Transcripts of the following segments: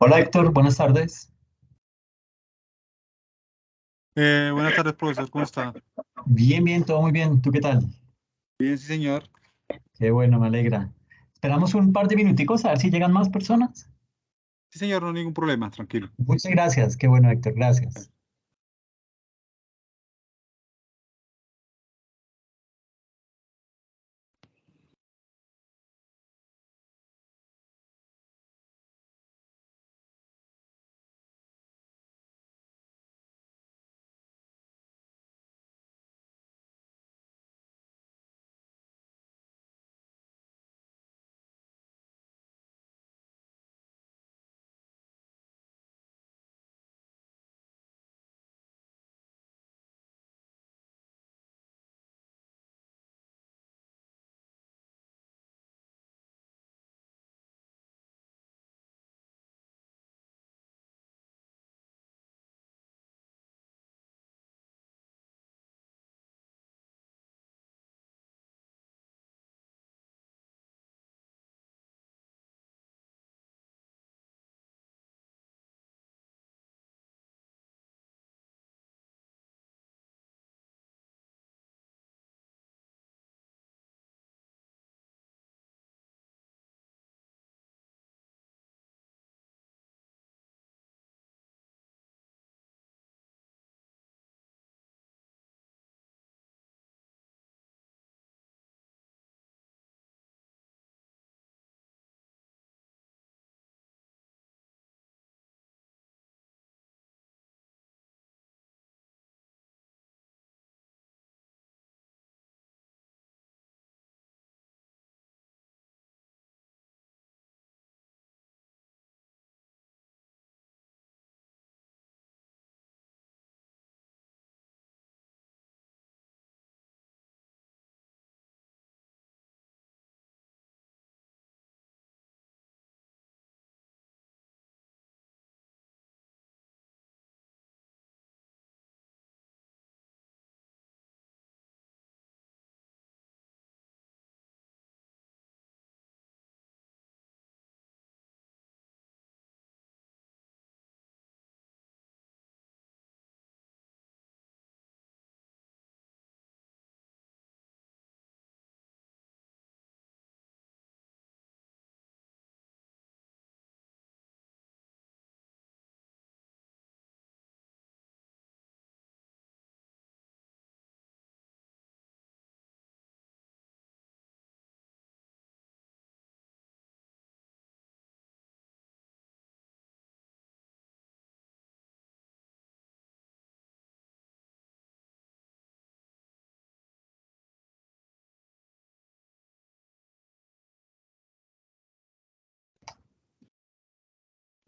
Hola Héctor, buenas tardes. Buenas tardes, profesor, ¿cómo está? Bien, bien, todo muy bien. ¿Tú qué tal? Bien, sí, señor. Qué bueno, me alegra. Esperamos un par de minuticos a ver si llegan más personas. Sí, señor, no hay ningún problema, tranquilo. Muchas gracias. Qué bueno, Héctor, gracias.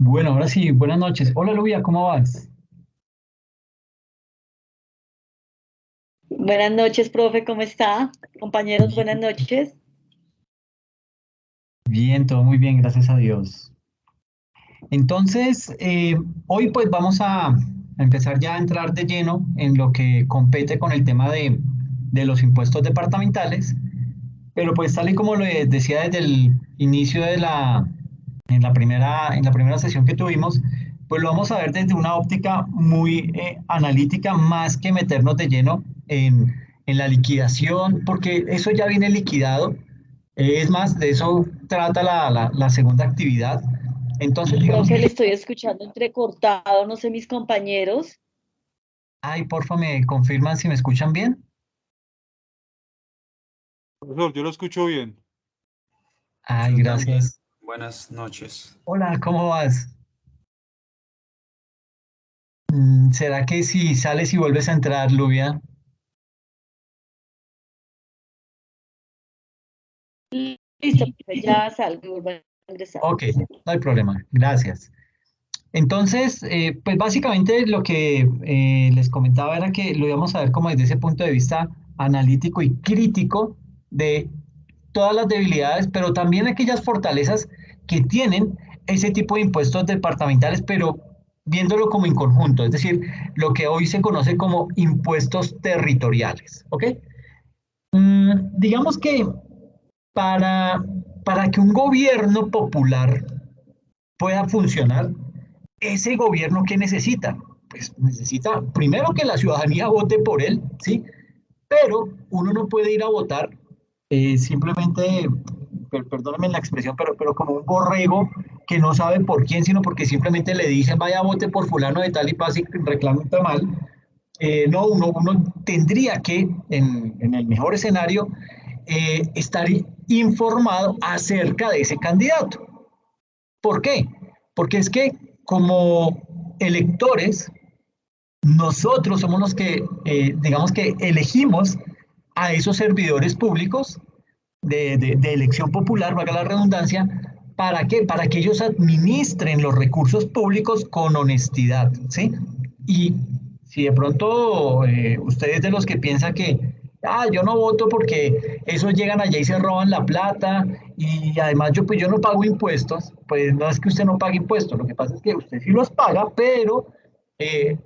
Bueno, ahora sí, buenas noches. Hola Lubia, ¿cómo vas? Buenas noches, profe, ¿cómo está? Compañeros, buenas Bien, noches. bien, todo muy bien, gracias a Dios. Entonces, hoy pues vamos a empezar ya a entrar de lleno en lo que compete con el tema de los impuestos departamentales. Pero pues tal y como lo decía desde el inicio en la primera sesión que tuvimos, pues lo vamos a ver desde una óptica muy analítica, más que meternos de lleno en la liquidación, porque eso ya viene liquidado. Es más, de eso trata la segunda actividad. Entonces, digamos Profe, que, le estoy escuchando entrecortado, no sé mis compañeros. ay, porfa, me confirman si me escuchan bien. Profesor, yo lo escucho bien. Ay, Yo también. gracias. Buenas noches. Hola, ¿cómo vas? ¿Será que si sales y vuelves a entrar, Luvia? Listo, profe, ya salgo y vuelvo a ingresar. Ok, no hay problema, gracias. Entonces, pues básicamente lo que les comentaba era que lo íbamos a ver como desde ese punto de vista analítico y crítico de todas las debilidades, pero también aquellas fortalezas que tienen ese tipo de impuestos departamentales, pero viéndolo como en conjunto, es decir, lo que hoy se conoce como impuestos territoriales, ¿ok? Digamos que para, para que un gobierno popular pueda funcionar, ese gobierno, ¿qué necesita? Pues necesita primero que la ciudadanía vote por él, ¿sí? Pero uno no puede ir a votar simplemente, perdónenme la expresión, pero como un borrego que no sabe por quién, sino porque simplemente le dicen vaya vote por fulano de tal y pase y reclame un tamal. No, uno tendría que, en el mejor escenario, estar informado acerca de ese candidato. ¿Por qué? Porque es que como electores, nosotros somos los que, digamos que elegimos a esos servidores públicos de elección popular, valga la redundancia. ¿Para qué? Para que ellos administren los recursos públicos con honestidad, ¿sí? Y si de pronto ustedes de los que piensan que, yo no voto porque esos llegan allá y se roban la plata y además pues yo no pago impuestos, pues no es que usted no pague impuestos, lo que pasa es que usted sí los paga, pero eh,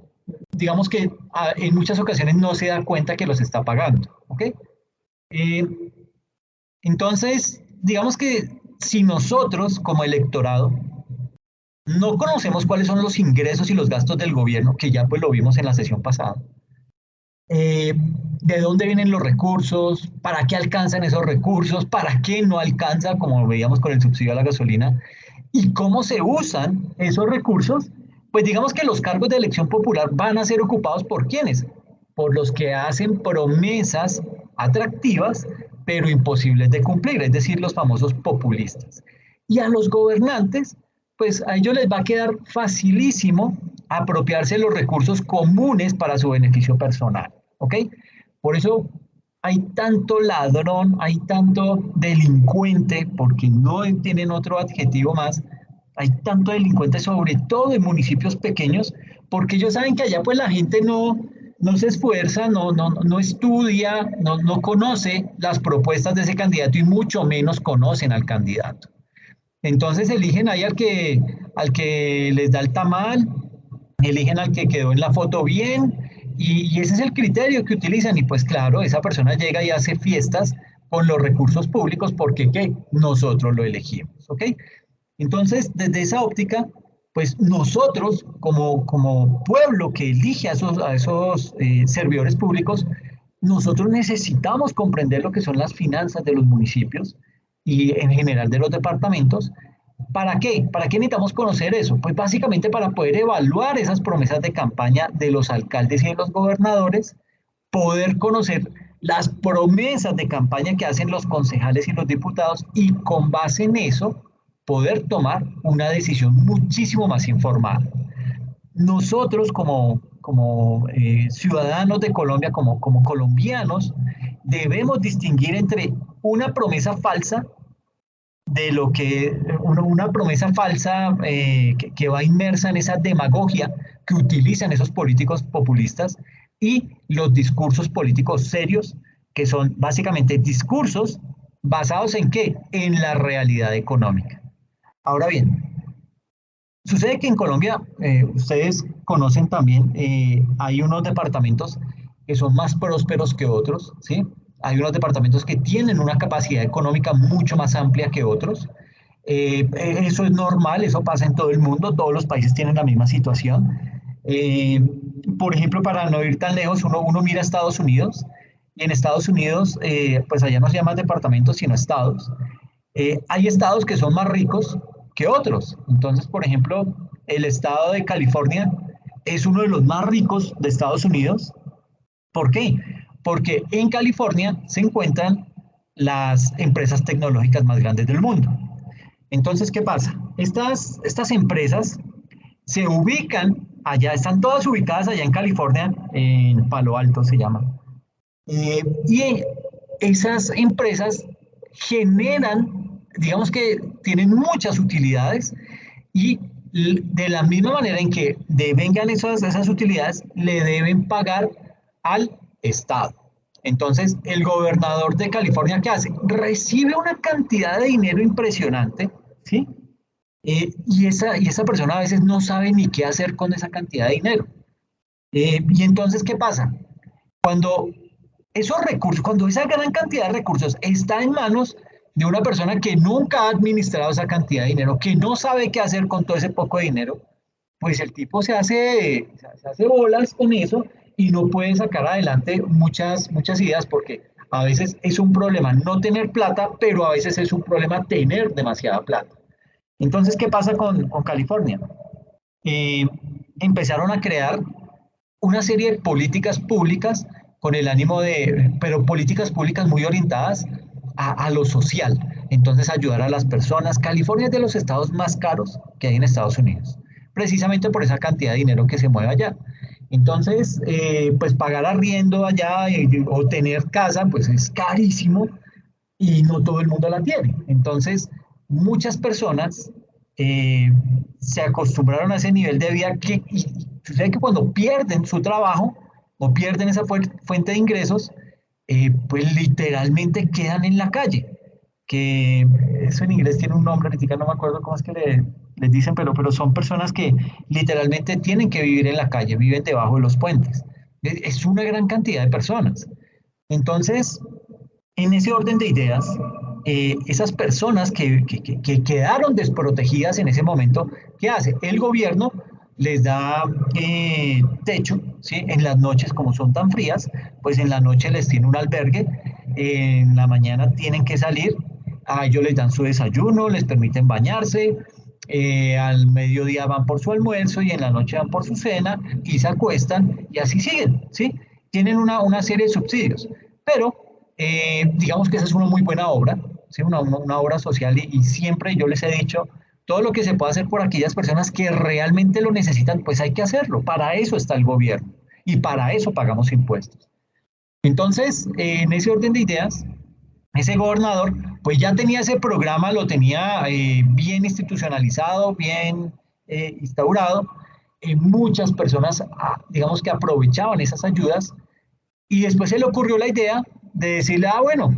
digamos que en muchas ocasiones no se da cuenta que los está pagando, ¿ok? Eh, entonces, digamos que si nosotros como electorado no conocemos cuáles son los ingresos y los gastos del gobierno, que ya pues lo vimos en la sesión pasada, de dónde vienen los recursos, para qué alcanzan esos recursos, para qué no alcanza, como veíamos con el subsidio a la gasolina, y cómo se usan esos recursos, pues digamos que los cargos de elección popular van a ser ocupados por quienes, por los que hacen promesas atractivas, pero imposibles de cumplir, es decir, los famosos populistas. Y a los gobernantes, pues a ellos les va a quedar facilísimo apropiarse de los recursos comunes para su beneficio personal, ¿ok? Por eso hay tanto ladrón, hay tanto delincuente, porque no tienen otro adjetivo más, hay tanto delincuente, sobre todo en municipios pequeños, porque ellos saben que allá pues la gente no se esfuerza, no estudia, no conoce las propuestas de ese candidato y mucho menos conocen al candidato. Entonces eligen ahí al que les da el tamal, eligen al que quedó en la foto bien, y ese es el criterio que utilizan. Y pues claro, esa persona llega y hace fiestas con los recursos públicos porque ¿qué? Nosotros lo elegimos, ¿ok? Entonces, desde esa óptica, pues nosotros como pueblo que elige a esos servidores públicos, nosotros necesitamos comprender lo que son las finanzas de los municipios y en general de los departamentos. ¿Para qué? ¿Para qué necesitamos conocer eso? Pues básicamente para poder evaluar esas promesas de campaña de los alcaldes y de los gobernadores, poder conocer las promesas de campaña que hacen los concejales y los diputados y con base en eso poder tomar una decisión muchísimo más informada. Nosotros como ciudadanos de Colombia, como colombianos, debemos distinguir entre una promesa falsa de lo que una promesa falsa que va inmersa en esa demagogia que utilizan esos políticos populistas y los discursos políticos serios, que son básicamente discursos basados en ¿qué? En la realidad económica. Ahora bien, sucede que en Colombia, ustedes conocen también, hay unos departamentos que son más prósperos que otros, ¿sí? Hay unos departamentos que tienen una capacidad económica mucho más amplia que otros. Eso es normal, eso pasa en todo el mundo, todos los países tienen la misma situación. Eh, por ejemplo, para no ir tan lejos, uno mira a Estados Unidos y en Estados Unidos, pues allá no se llaman departamentos, sino estados. Hay estados que son más ricos que otros. Entonces, por ejemplo, el estado de California es uno de los más ricos de Estados Unidos. ¿Por qué? Porque en California se encuentran las empresas tecnológicas más grandes del mundo. Entonces, ¿qué pasa? Estas empresas se ubican allá, están todas ubicadas allá en California, en Palo Alto se llama. Y esas empresas generan, digamos que tienen muchas utilidades y de la misma manera en que devengan esas utilidades, le deben pagar al Estado. Entonces, el gobernador de California, ¿qué hace? Recibe una cantidad de dinero impresionante, ¿sí? Y esa persona a veces no sabe ni qué hacer con esa cantidad de dinero. Y entonces, ¿qué pasa? Cuando esos recursos, cuando esa gran cantidad de recursos está en manos de una persona que nunca ha administrado esa cantidad de dinero, que no sabe qué hacer con todo ese poco de dinero, pues el tipo se hace bolas con eso y no puede sacar adelante muchas ideas porque a veces es un problema no tener plata, pero a veces es un problema tener demasiada plata. Entonces, ¿qué pasa con California? Eh, Empezaron a crear una serie de políticas públicas con el ánimo pero políticas públicas muy orientadas a lo social. Entonces, ayudar a las personas. California es de los estados más caros que hay en Estados Unidos, precisamente por esa cantidad de dinero que se mueve allá. Entonces, pues pagar arriendo allá o tener casa, pues es carísimo y no todo el mundo la tiene. Entonces, muchas personas eh, se acostumbraron a ese nivel de vida y sucede que cuando pierden su trabajo o pierden esa fuente de ingresos, pues literalmente quedan en la calle. Que eso en inglés tiene un nombre, ahorita no me acuerdo cómo es que les dicen, pero son personas que literalmente tienen que vivir en la calle, viven debajo de los puentes. Es una gran cantidad de personas. Entonces, en ese orden de ideas, esas personas que quedaron desprotegidas en ese momento, ¿qué hace? El gobierno les da techo, ¿sí? En las noches, como son tan frías, pues en la noche les tiene un albergue, en la mañana tienen que salir, a ellos les dan su desayuno, les permiten bañarse, al mediodía van por su almuerzo y en la noche van por su cena y se acuestan y así siguen, ¿sí? Tienen una serie de subsidios, pero digamos que esa es una muy buena obra, ¿sí? Una obra social y siempre yo les he dicho, todo lo que se pueda hacer por aquellas personas que realmente lo necesitan, pues hay que hacerlo. Para eso está el gobierno y para eso pagamos impuestos. Entonces, en ese orden de ideas, ese gobernador, pues ya tenía ese programa, lo tenía bien institucionalizado, bien instaurado. Muchas personas, digamos que aprovechaban esas ayudas y después se le ocurrió la idea de decirle, bueno,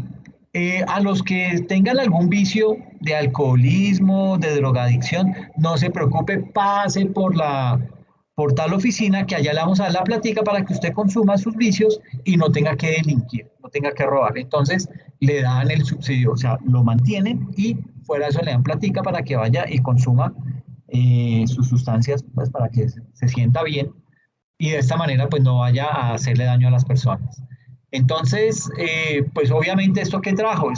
a los que tengan algún vicio de alcoholismo, de drogadicción, no se preocupe, pase por tal oficina que allá le vamos a dar la platica para que usted consuma sus vicios y no tenga que delinquir, no tenga que robar. Entonces le dan el subsidio, o sea, lo mantienen y fuera de eso le dan platica para que vaya y consuma sus sustancias, pues para que se sienta bien y de esta manera pues no vaya a hacerle daño a las personas. Entonces, pues obviamente esto que trajo,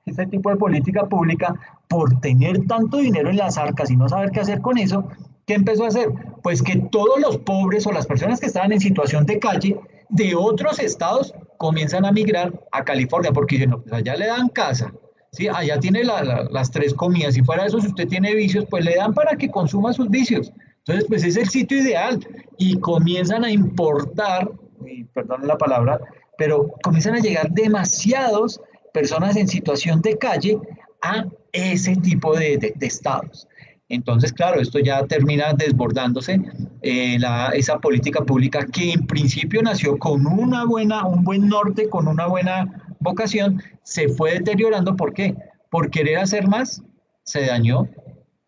este tipo de política pública, por tener tanto dinero en las arcas y no saber qué hacer con eso, ¿qué empezó a hacer? Pues que todos los pobres o las personas que estaban en situación de calle de otros estados comienzan a migrar a California, porque no, pues allá le dan casa, ¿sí? Allá tiene las tres comidas, y fuera de eso, si usted tiene vicios, pues le dan para que consuma sus vicios. Entonces, pues es el sitio ideal y comienzan a importar, y perdón la palabra, pero comienzan a llegar demasiados personas en situación de calle a ese tipo de estados. Entonces, claro, esto ya termina desbordándose. Esa política pública que en principio nació con un buen norte, con una buena vocación, se fue deteriorando. ¿Por qué? Por querer hacer más, se dañó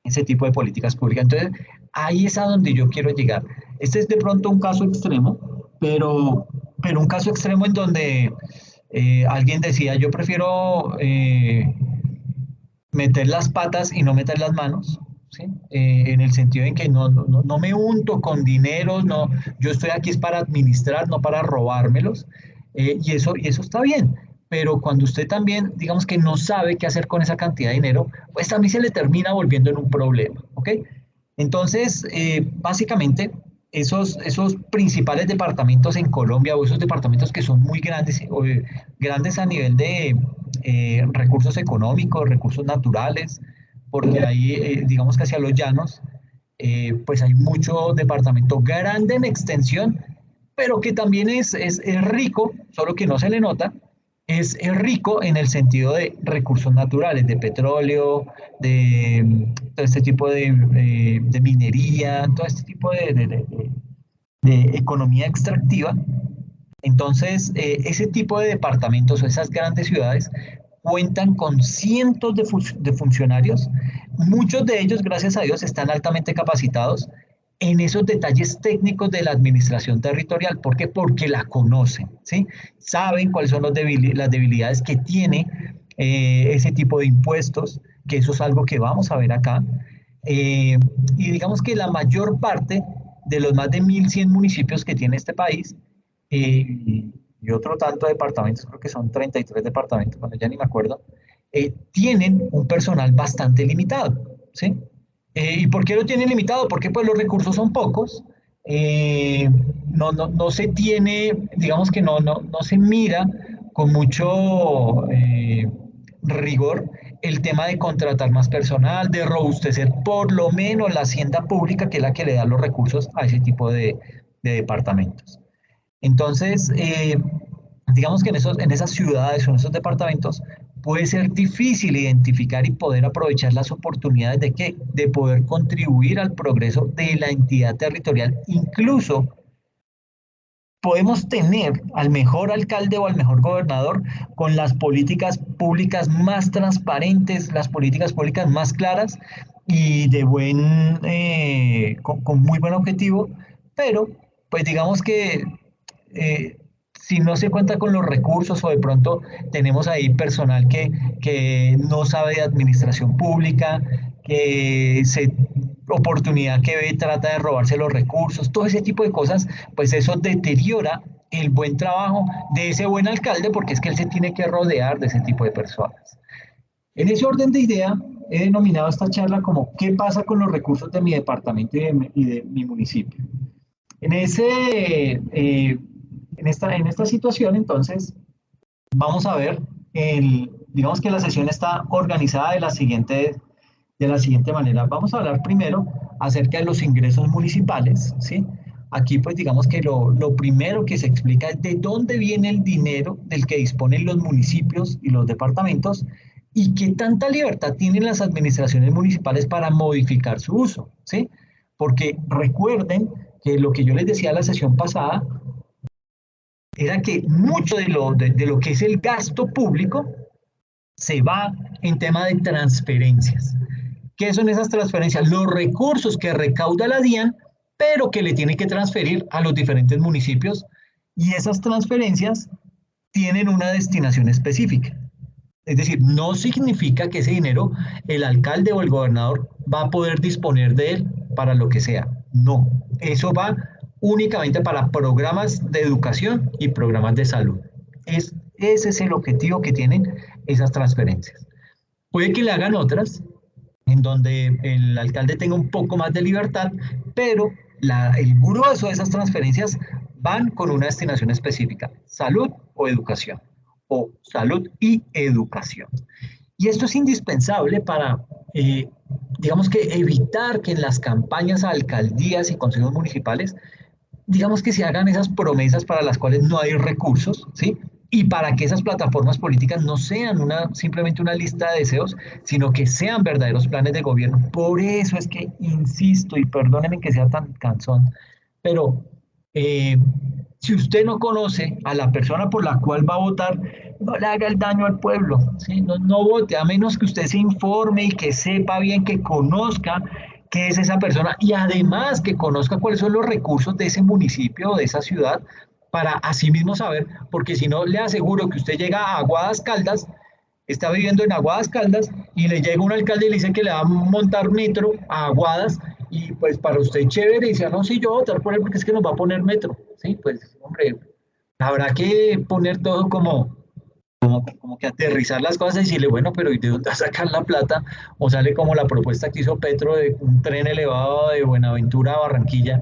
ese tipo de políticas públicas. Entonces, ahí es a donde yo quiero llegar. Este es de pronto un caso extremo, pero un caso extremo en donde alguien decía, yo prefiero meter las patas y no meter las manos, ¿sí? En el sentido en que no me unto con dineros, no, yo estoy aquí es para administrar, no para robármelos, y eso está bien. Pero cuando usted también, digamos que no sabe qué hacer con esa cantidad de dinero, pues también se le termina volviendo en un problema, ¿ok? Entonces, básicamente, esos principales departamentos en Colombia o esos departamentos que son muy grandes, grandes a nivel de recursos económicos, recursos naturales, porque ahí, digamos que hacia los llanos, pues hay mucho departamento grande en extensión, pero que también es rico, solo que no se le nota, es rico en el sentido de recursos naturales, de petróleo, de todo este tipo de minería, todo este tipo de economía extractiva. Entonces, ese tipo de departamentos o esas grandes ciudades cuentan con cientos de funcionarios, muchos de ellos, gracias a Dios, están altamente capacitados en esos detalles técnicos de la administración territorial. ¿Por qué? Porque la conocen, ¿sí? Saben cuáles son las debilidades que tiene ese tipo de impuestos, que eso es algo que vamos a ver acá. Y digamos que la mayor parte de los más de 1.100 municipios que tiene este país, y otro tanto de departamentos, creo que son 33 departamentos, bueno, ya ni me acuerdo, tienen un personal bastante limitado, ¿sí? ¿Y por qué lo tienen limitado? Porque pues los recursos son pocos, eh, no se tiene, digamos que no se mira con mucho rigor el tema de contratar más personal, de robustecer por lo menos la hacienda pública, que es la que le da los recursos a ese tipo de departamentos. Entonces, digamos que en esas ciudades o en esos departamentos puede ser difícil identificar y poder aprovechar las oportunidades de qué, de poder contribuir al progreso de la entidad territorial. Incluso podemos tener al mejor alcalde o al mejor gobernador con las políticas públicas más transparentes, las políticas públicas más claras y con muy buen objetivo, pero pues digamos que eh, si no se cuenta con los recursos o de pronto tenemos ahí personal que no sabe de administración pública, oportunidad que ve, trata de robarse los recursos, todo ese tipo de cosas, pues eso deteriora el buen trabajo de ese buen alcalde porque es que él se tiene que rodear de ese tipo de personas. En ese orden de idea, he denominado esta charla como ¿qué pasa con los recursos de mi departamento y de mi municipio? En, en esta situación, entonces, vamos a ver, digamos que la sesión está organizada de la siguiente manera. Vamos a hablar primero acerca de los ingresos municipales, ¿sí? Aquí, pues, digamos que lo primero que se explica es de dónde viene el dinero del que disponen los municipios y los departamentos y qué tanta libertad tienen las administraciones municipales para modificar su uso, ¿sí? Porque recuerden que lo que yo les decía la sesión pasada era que mucho de lo que es el gasto público se va en tema de transferencias. ¿Qué son esas transferencias? Los recursos que recauda la DIAN, pero que le tiene que transferir a los diferentes municipios y esas transferencias tienen una destinación específica. Es decir, no significa que ese dinero el alcalde o el gobernador va a poder disponer de él para lo que sea. No, eso va únicamente para programas de educación y programas de salud. Ese es el objetivo que tienen esas transferencias. Puede que le hagan otras, en donde el alcalde tenga un poco más de libertad, pero el grueso de esas transferencias van con una destinación específica, salud o educación, o salud y educación. Y esto es indispensable para, digamos que evitar que en las campañas a alcaldías y consejos municipales digamos que se hagan esas promesas para las cuales no hay recursos, ¿sí? Y para que esas plataformas políticas no sean simplemente una lista de deseos, sino que sean verdaderos planes de gobierno. Por eso es que insisto, y perdónenme que sea tan cansón, pero eh, si usted no conoce a la persona por la cual va a votar, no le haga el daño al pueblo, ¿sí? No vote, a menos que usted se informe y que sepa bien, que conozca qué es esa persona y además que conozca cuáles son los recursos de ese municipio o de esa ciudad para así mismo saber, porque si no, le aseguro que usted llega a Aguadas Caldas, está viviendo en Aguadas Caldas y le llega un alcalde y le dice que le va a montar metro a Aguadas y pues para usted chévere y dice, no, sí, yo voy a votar por él porque es que nos va a poner metro, sí, pues hombre, habrá que poner todo como que aterrizar las cosas y decirle, bueno, pero ¿y de dónde va a sacar la plata? O sale como la propuesta que hizo Petro de un tren elevado de Buenaventura a Barranquilla,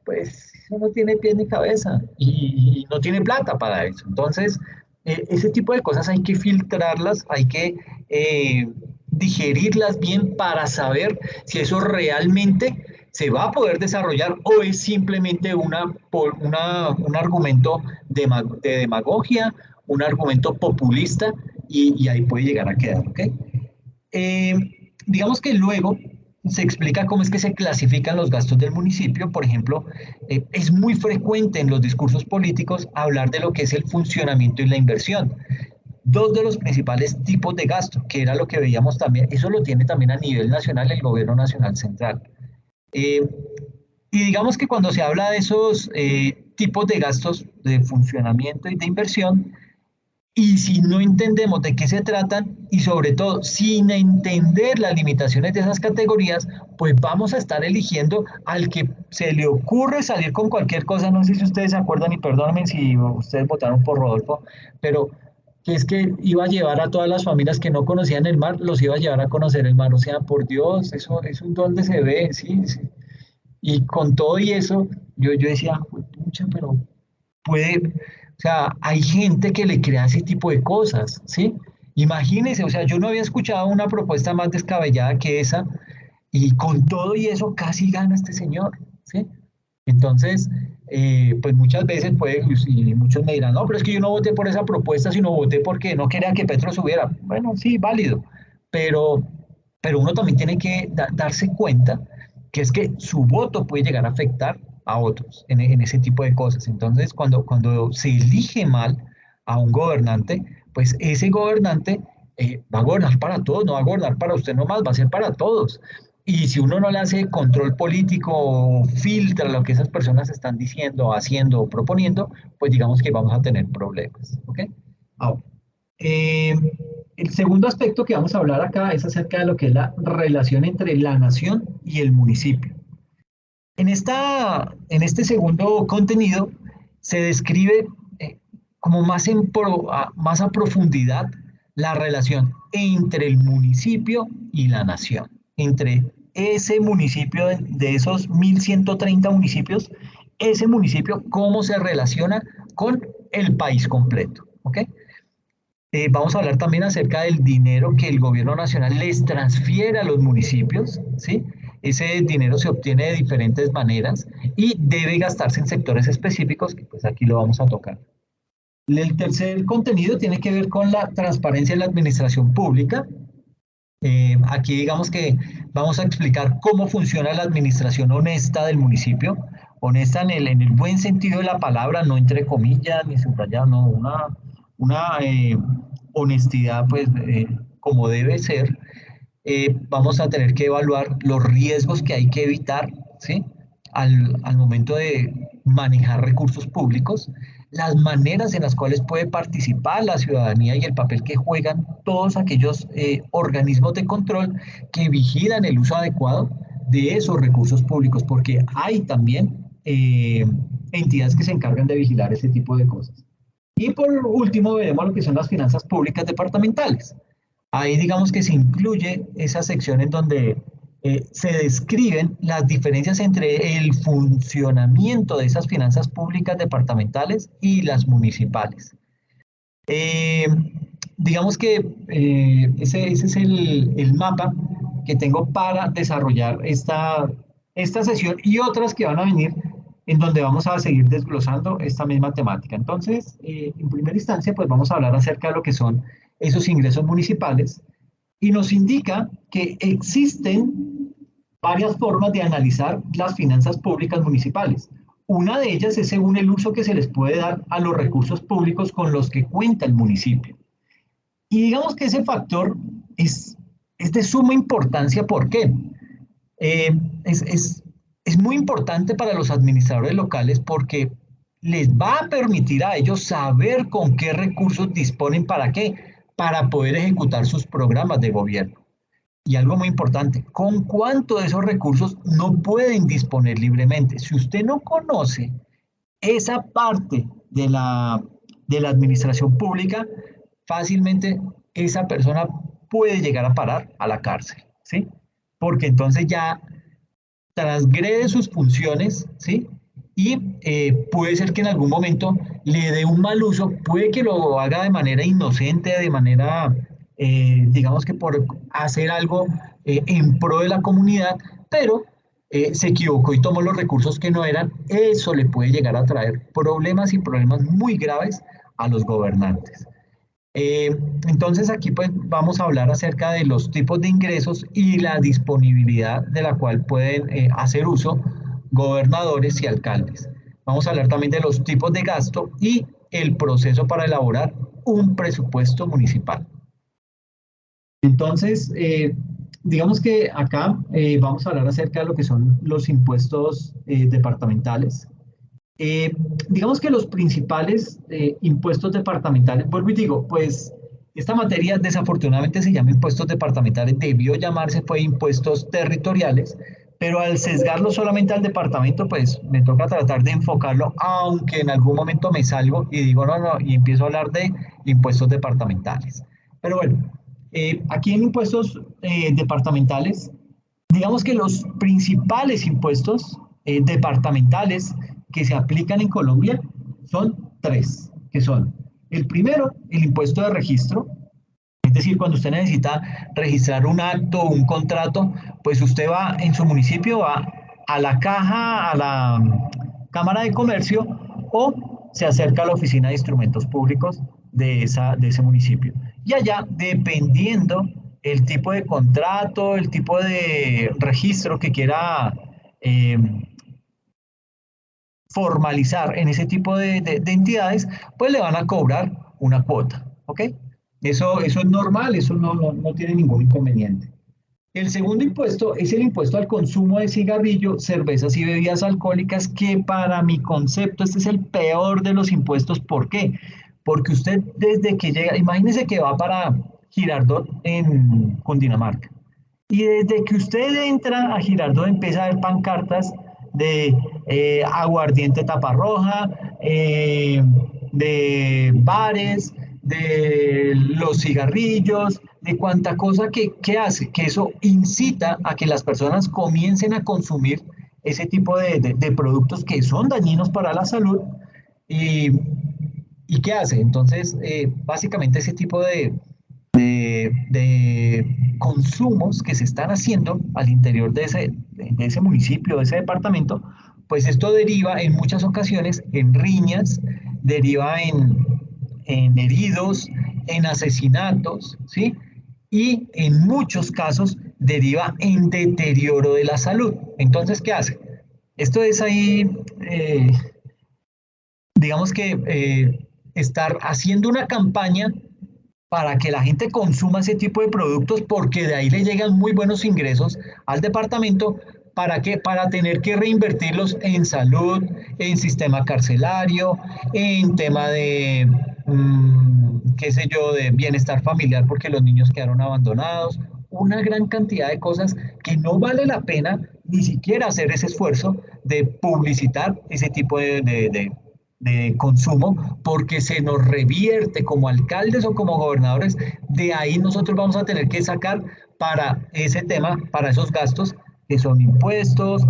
pues eso no tiene pie ni cabeza y no tiene plata para eso. Entonces, ese tipo de cosas hay que filtrarlas, hay que digerirlas bien para saber si eso realmente se va a poder desarrollar o es simplemente un argumento de demagogia, un argumento populista y ahí puede llegar a quedar, ¿ok? Eh, digamos que luego se explica cómo es que se clasifican los gastos del municipio. Por ejemplo, es muy frecuente en los discursos políticos hablar de lo que es el funcionamiento y la inversión. Dos de los principales tipos de gasto, que era lo que veíamos también, eso lo tiene también a nivel nacional el gobierno nacional central. Eh, y digamos que cuando se habla de esos tipos de gastos de funcionamiento y de inversión, Y si no entendemos de qué se tratan y sobre todo sin entender las limitaciones de esas categorías, pues vamos a estar eligiendo al que se le ocurre salir con cualquier cosa. No sé si ustedes se acuerdan y perdónenme si ustedes votaron por Rodolfo, pero que es que iba a llevar a todas las familias que no conocían el mar, los iba a llevar a conocer el mar. O sea, por Dios, eso es un don de se ve, sí, sí. Y con todo y eso, yo decía, pucha, pero puede, o sea, hay gente que le crea ese tipo de cosas, ¿sí? Imagínense, o sea, yo no había escuchado una propuesta más descabellada que esa, y con todo y eso casi gana este señor, ¿sí? Entonces, pues muchas veces puede, y muchos me dirán, no, pero es que yo no voté por esa propuesta, sino voté porque no quería que Petro subiera. Bueno, sí, válido, pero, pero uno también tiene que darse cuenta que es que su voto puede llegar a afectar a otros en ese tipo de cosas. Entonces, cuando se elige mal a un gobernante, pues ese gobernante va a gobernar para todos, no va a gobernar para usted nomás, va a ser para todos. Y si uno no le hace control político o filtra lo que esas personas están diciendo, haciendo o proponiendo, pues digamos que vamos a tener problemas. ¿Ok? Ahora, eh, el segundo aspecto que vamos a hablar acá es acerca de lo que es la relación entre la nación y el municipio. En este segundo contenido se describe como más a profundidad la relación entre el municipio y la nación, entre ese municipio de esos 1.130 municipios, ese municipio, cómo se relaciona con el país completo. ¿Ok? Vamos a hablar también acerca del dinero que el gobierno nacional les transfiere a los municipios, ¿sí? Ese dinero se obtiene de diferentes maneras y debe gastarse en sectores específicos, que pues aquí lo vamos a tocar. El tercer contenido tiene que ver con la transparencia en la administración pública. Aquí digamos que vamos a explicar cómo funciona la administración honesta del municipio, honesta en el buen sentido de la palabra, no entre comillas ni subrayado, no, una honestidad pues como debe ser. Vamos a tener que evaluar los riesgos que hay que evitar, ¿sí? Al momento de manejar recursos públicos, las maneras en las cuales puede participar la ciudadanía y el papel que juegan todos aquellos organismos de control que vigilan el uso adecuado de esos recursos públicos, porque hay también entidades que se encargan de vigilar ese tipo de cosas. Y por último, veremos lo que son las finanzas públicas departamentales. Ahí digamos que se incluye esa sección en donde se describen las diferencias entre el funcionamiento de esas finanzas públicas departamentales y las municipales. Eh, digamos que ese es el mapa que tengo para desarrollar esta sesión y otras que van a venir en donde vamos a seguir desglosando esta misma temática. Entonces, en primera instancia, pues vamos a hablar acerca de lo que son esos ingresos municipales y nos indica que existen varias formas de analizar las finanzas públicas municipales. Una de ellas es según el uso que se les puede dar a los recursos públicos con los que cuenta el municipio. Y digamos que ese factor es de suma importancia. ¿Por qué? Eh, es, es, es muy importante para los administradores locales porque les va a permitir a ellos saber con qué recursos disponen para qué, para poder ejecutar sus programas de gobierno. Y algo muy importante, ¿con cuánto de esos recursos no pueden disponer libremente? Si usted no conoce esa parte de la administración pública, fácilmente esa persona puede llegar a parar a la cárcel, ¿sí? Porque entonces ya transgrede sus funciones, ¿sí? Y puede ser que en algún momento le dé un mal uso, puede que lo haga de manera inocente, de manera, digamos que por hacer algo en pro de la comunidad, pero se equivocó y tomó los recursos que no eran, eso le puede llegar a traer problemas y problemas muy graves a los gobernantes. Eh, entonces aquí pues vamos a hablar acerca de los tipos de ingresos y la disponibilidad de la cual pueden hacer uso gobernadores y alcaldes. Vamos a hablar también de los tipos de gasto y el proceso para elaborar un presupuesto municipal. Entonces, digamos que acá vamos a hablar acerca de lo que son los impuestos departamentales. Eh, digamos que los principales impuestos departamentales, vuelvo y digo, pues esta materia desafortunadamente se llama impuestos departamentales, debió llamarse fue impuestos territoriales, pero al sesgarlo solamente al departamento, pues me toca tratar de enfocarlo, aunque en algún momento me salgo y digo no, no, y empiezo a hablar de impuestos departamentales. Pero bueno, aquí en impuestos departamentales, digamos que los principales impuestos departamentales que se aplican en Colombia son tres, que son el primero, el impuesto de registro, es decir, cuando usted necesita registrar un acto o un contrato, pues usted va en su municipio, va a la caja, a la Cámara de Comercio o se acerca a la Oficina de Instrumentos Públicos de ese municipio. Y allá, dependiendo el tipo de contrato, el tipo de registro que quiera eh, formalizar en ese tipo de entidades, pues le van a cobrar una cuota, ¿ok? Eso es normal, eso no tiene ningún inconveniente. El segundo impuesto es el impuesto al consumo de cigarrillo, cervezas y bebidas alcohólicas, que para mi concepto este es el peor de los impuestos. ¿Por qué? Porque usted desde que llega, imagínese que va para Girardot en Cundinamarca, y desde que usted entra a Girardot empieza a ver pancartas de aguardiente taparroja, de bares, de los cigarrillos, de cuánta cosa que hace, que eso incita a que las personas comiencen a consumir ese tipo de productos que son dañinos para la salud. ¿Y, y qué hace? Entonces, básicamente ese tipo de consumos que se están haciendo al interior de ese municipio, de ese departamento, pues esto deriva en muchas ocasiones en riñas, deriva en heridos, en asesinatos, ¿sí? Y en muchos casos deriva en deterioro de la salud. Entonces, ¿qué hace? Esto es ahí, digamos que estar haciendo una campaña para que la gente consuma ese tipo de productos porque de ahí le llegan muy buenos ingresos al departamento. ¿Para qué? Para tener que reinvertirlos en salud, en sistema carcelario, en tema de, qué sé yo, de bienestar familiar porque los niños quedaron abandonados, una gran cantidad de cosas que no vale la pena ni siquiera hacer ese esfuerzo de publicitar ese tipo de consumo, porque se nos revierte como alcaldes o como gobernadores, de ahí nosotros vamos a tener que sacar para ese tema, para esos gastos, que son impuestos,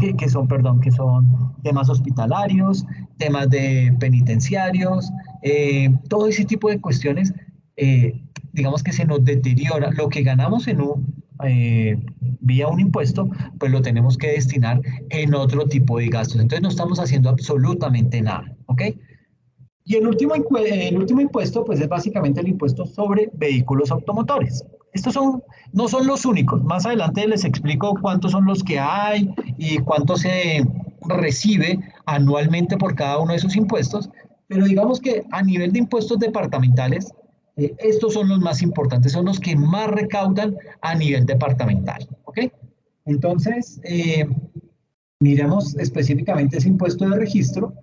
perdón, que son temas hospitalarios, temas de penitenciarios, todo ese tipo de cuestiones, digamos que se nos deteriora. Lo que ganamos en vía un impuesto, pues lo tenemos que destinar en otro tipo de gastos. Entonces no estamos haciendo absolutamente nada, ¿ok? Y el último impuesto, pues es básicamente el impuesto sobre vehículos automotores. Estos no son los únicos. Más adelante les explico cuántos son los que hay y cuánto se recibe anualmente por cada uno de esos impuestos. Pero digamos que a nivel de impuestos departamentales, estos son los más importantes, son los que más recaudan a nivel departamental. ¿Ok? Entonces, miremos específicamente ese impuesto de registro.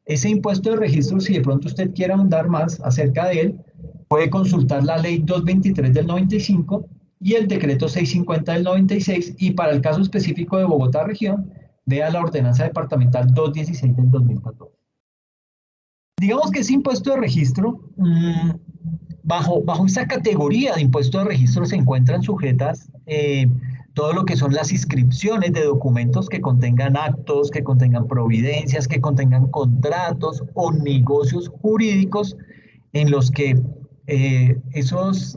Ese impuesto de registro, si de pronto usted quiere ahondar más acerca de él, puede consultar la ley 223 del 95 y el decreto 650 del 96, y para el caso específico de Bogotá región, vea la ordenanza departamental 216 del 2014. Digamos que ese impuesto de registro, bajo esa categoría de impuesto de registro se encuentran sujetas todo lo que son las inscripciones de documentos que contengan actos, que contengan providencias, que contengan contratos o negocios jurídicos en los que esos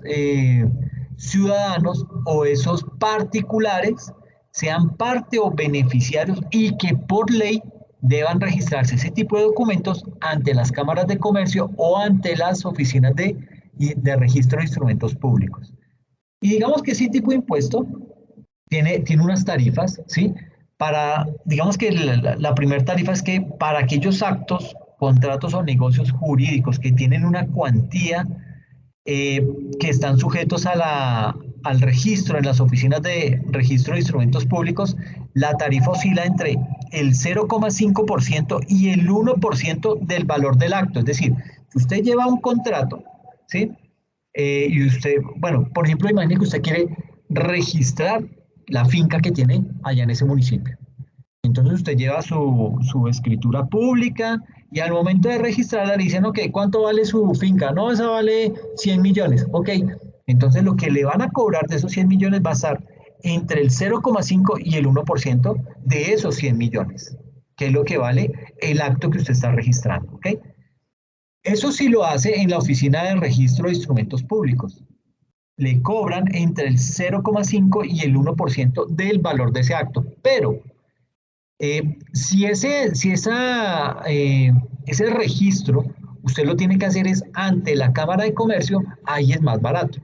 ciudadanos o esos particulares sean parte o beneficiarios y que por ley deban registrarse ese tipo de documentos ante las cámaras de comercio o ante las oficinas de registro de instrumentos públicos. Y digamos que ese tipo de impuesto tiene unas tarifas, ¿sí? Digamos que la primera tarifa es que para aquellos actos, contratos o negocios jurídicos que tienen una cuantía que están sujetos al registro en las oficinas de registro de instrumentos públicos, la tarifa oscila entre el 0,5% y el 1% del valor del acto. Es decir, si usted lleva un contrato, ¿sí? Y usted, bueno, por ejemplo, imagine que usted quiere registrar la finca que tiene allá en ese municipio. Entonces usted lleva su escritura pública y al momento de registrarla le dicen, ok, ¿cuánto vale su finca? No, esa vale 100 millones. Ok, entonces lo que le van a cobrar de esos 100 millones va a estar entre el 0,5 y el 1% de esos 100 millones, que es lo que vale el acto que usted está registrando. ¿Ok? Eso sí lo hace en la oficina de registro de instrumentos públicos. Le cobran entre el 0,5 y el 1% del valor de ese acto, pero ese registro usted lo tiene que hacer es ante la Cámara de Comercio, ahí es más barato.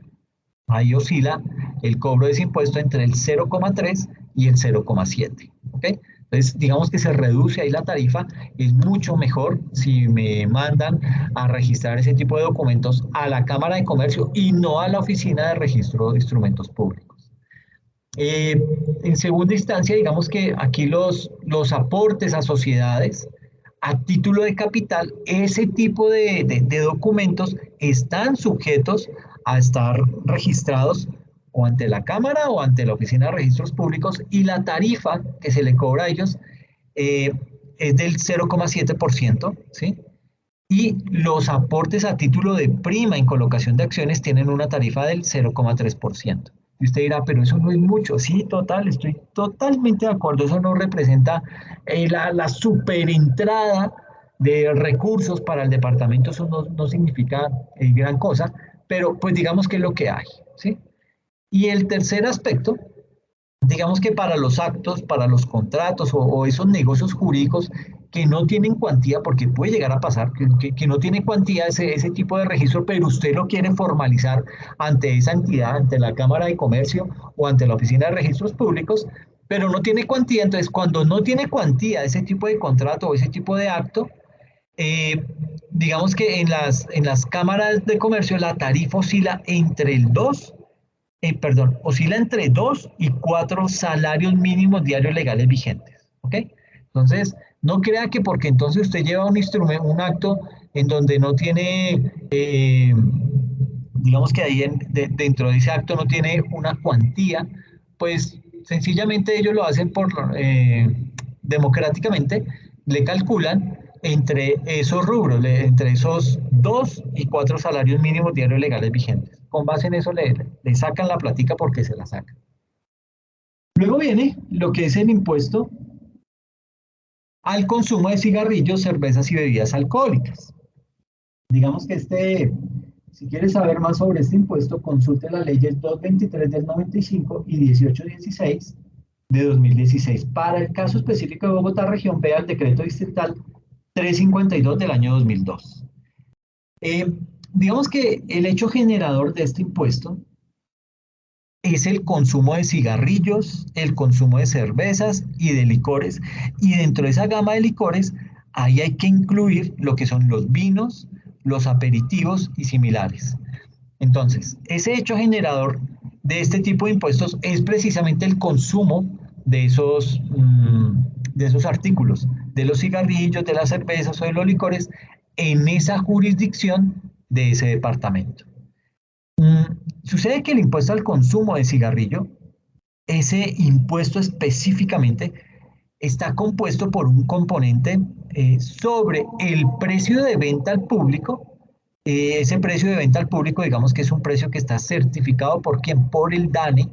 Ahí oscila el cobro de ese impuesto entre el 0,3 y el 0,7. ¿Ok? Entonces, digamos que se reduce ahí la tarifa. Es mucho mejor si me mandan a registrar ese tipo de documentos a la Cámara de Comercio y no a la Oficina de Registro de Instrumentos Públicos. Eh, en segunda instancia, digamos que aquí los aportes a sociedades a título de capital, ese tipo de documentos están sujetos a estar registrados o ante la Cámara o ante la Oficina de Registros Públicos y la tarifa que se le cobra a ellos eh, es del 0,7%, ¿sí? Y los aportes a título de prima en colocación de acciones tienen una tarifa del 0,3%. Y usted dirá, pero eso no es mucho. Sí, total, estoy totalmente de acuerdo. Eso no representa la superentrada de recursos para el departamento. Eso no significa gran cosa, pero pues digamos que es lo que hay, ¿sí? Y el tercer aspecto, digamos que para los actos, para los contratos o esos negocios jurídicos que no tienen cuantía, porque puede llegar a pasar que no tiene cuantía ese tipo de registro, pero usted lo quiere formalizar ante esa entidad, ante la Cámara de Comercio o ante la Oficina de Registros Públicos, pero no tiene cuantía. Entonces, cuando no tiene cuantía ese tipo de contrato o ese tipo de acto, eh, digamos que en las cámaras de comercio la tarifa oscila entre el 2 oscila entre 2 y 4 salarios mínimos diarios legales vigentes. ¿Ok? Entonces, no crea que porque entonces usted lleva un instrumento, un acto en donde no tiene, digamos que ahí dentro de ese acto no tiene una cuantía, pues sencillamente ellos lo hacen democráticamente, le calculan entre esos rubros, entre esos 2 y 4 salarios mínimos diarios legales vigentes. Con base en eso le sacan la platica porque se la sacan. Luego viene lo que es el impuesto al consumo de cigarrillos, cervezas y bebidas alcohólicas. Digamos que si quieres saber más sobre este impuesto, consulte las leyes 223 del 95 y 1816 de 2016. Para el caso específico de Bogotá región, vea el decreto distrital 352 del año 2002. Digamos que el hecho generador de este impuesto es el consumo de cigarrillos, el consumo de cervezas y de licores. Y dentro de esa gama de licores, ahí hay que incluir lo que son los vinos, los aperitivos y similares. Entonces, ese hecho generador de este tipo de impuestos es precisamente el consumo de esos artículos, de los cigarrillos, de las cervezas o de los licores, en esa jurisdicción de ese departamento. Sucede que el impuesto al consumo de cigarrillo, ese impuesto específicamente, está compuesto por un componente sobre el precio de venta al público. Ese precio de venta al público, digamos que es un precio que está certificado por quién, por el DANE.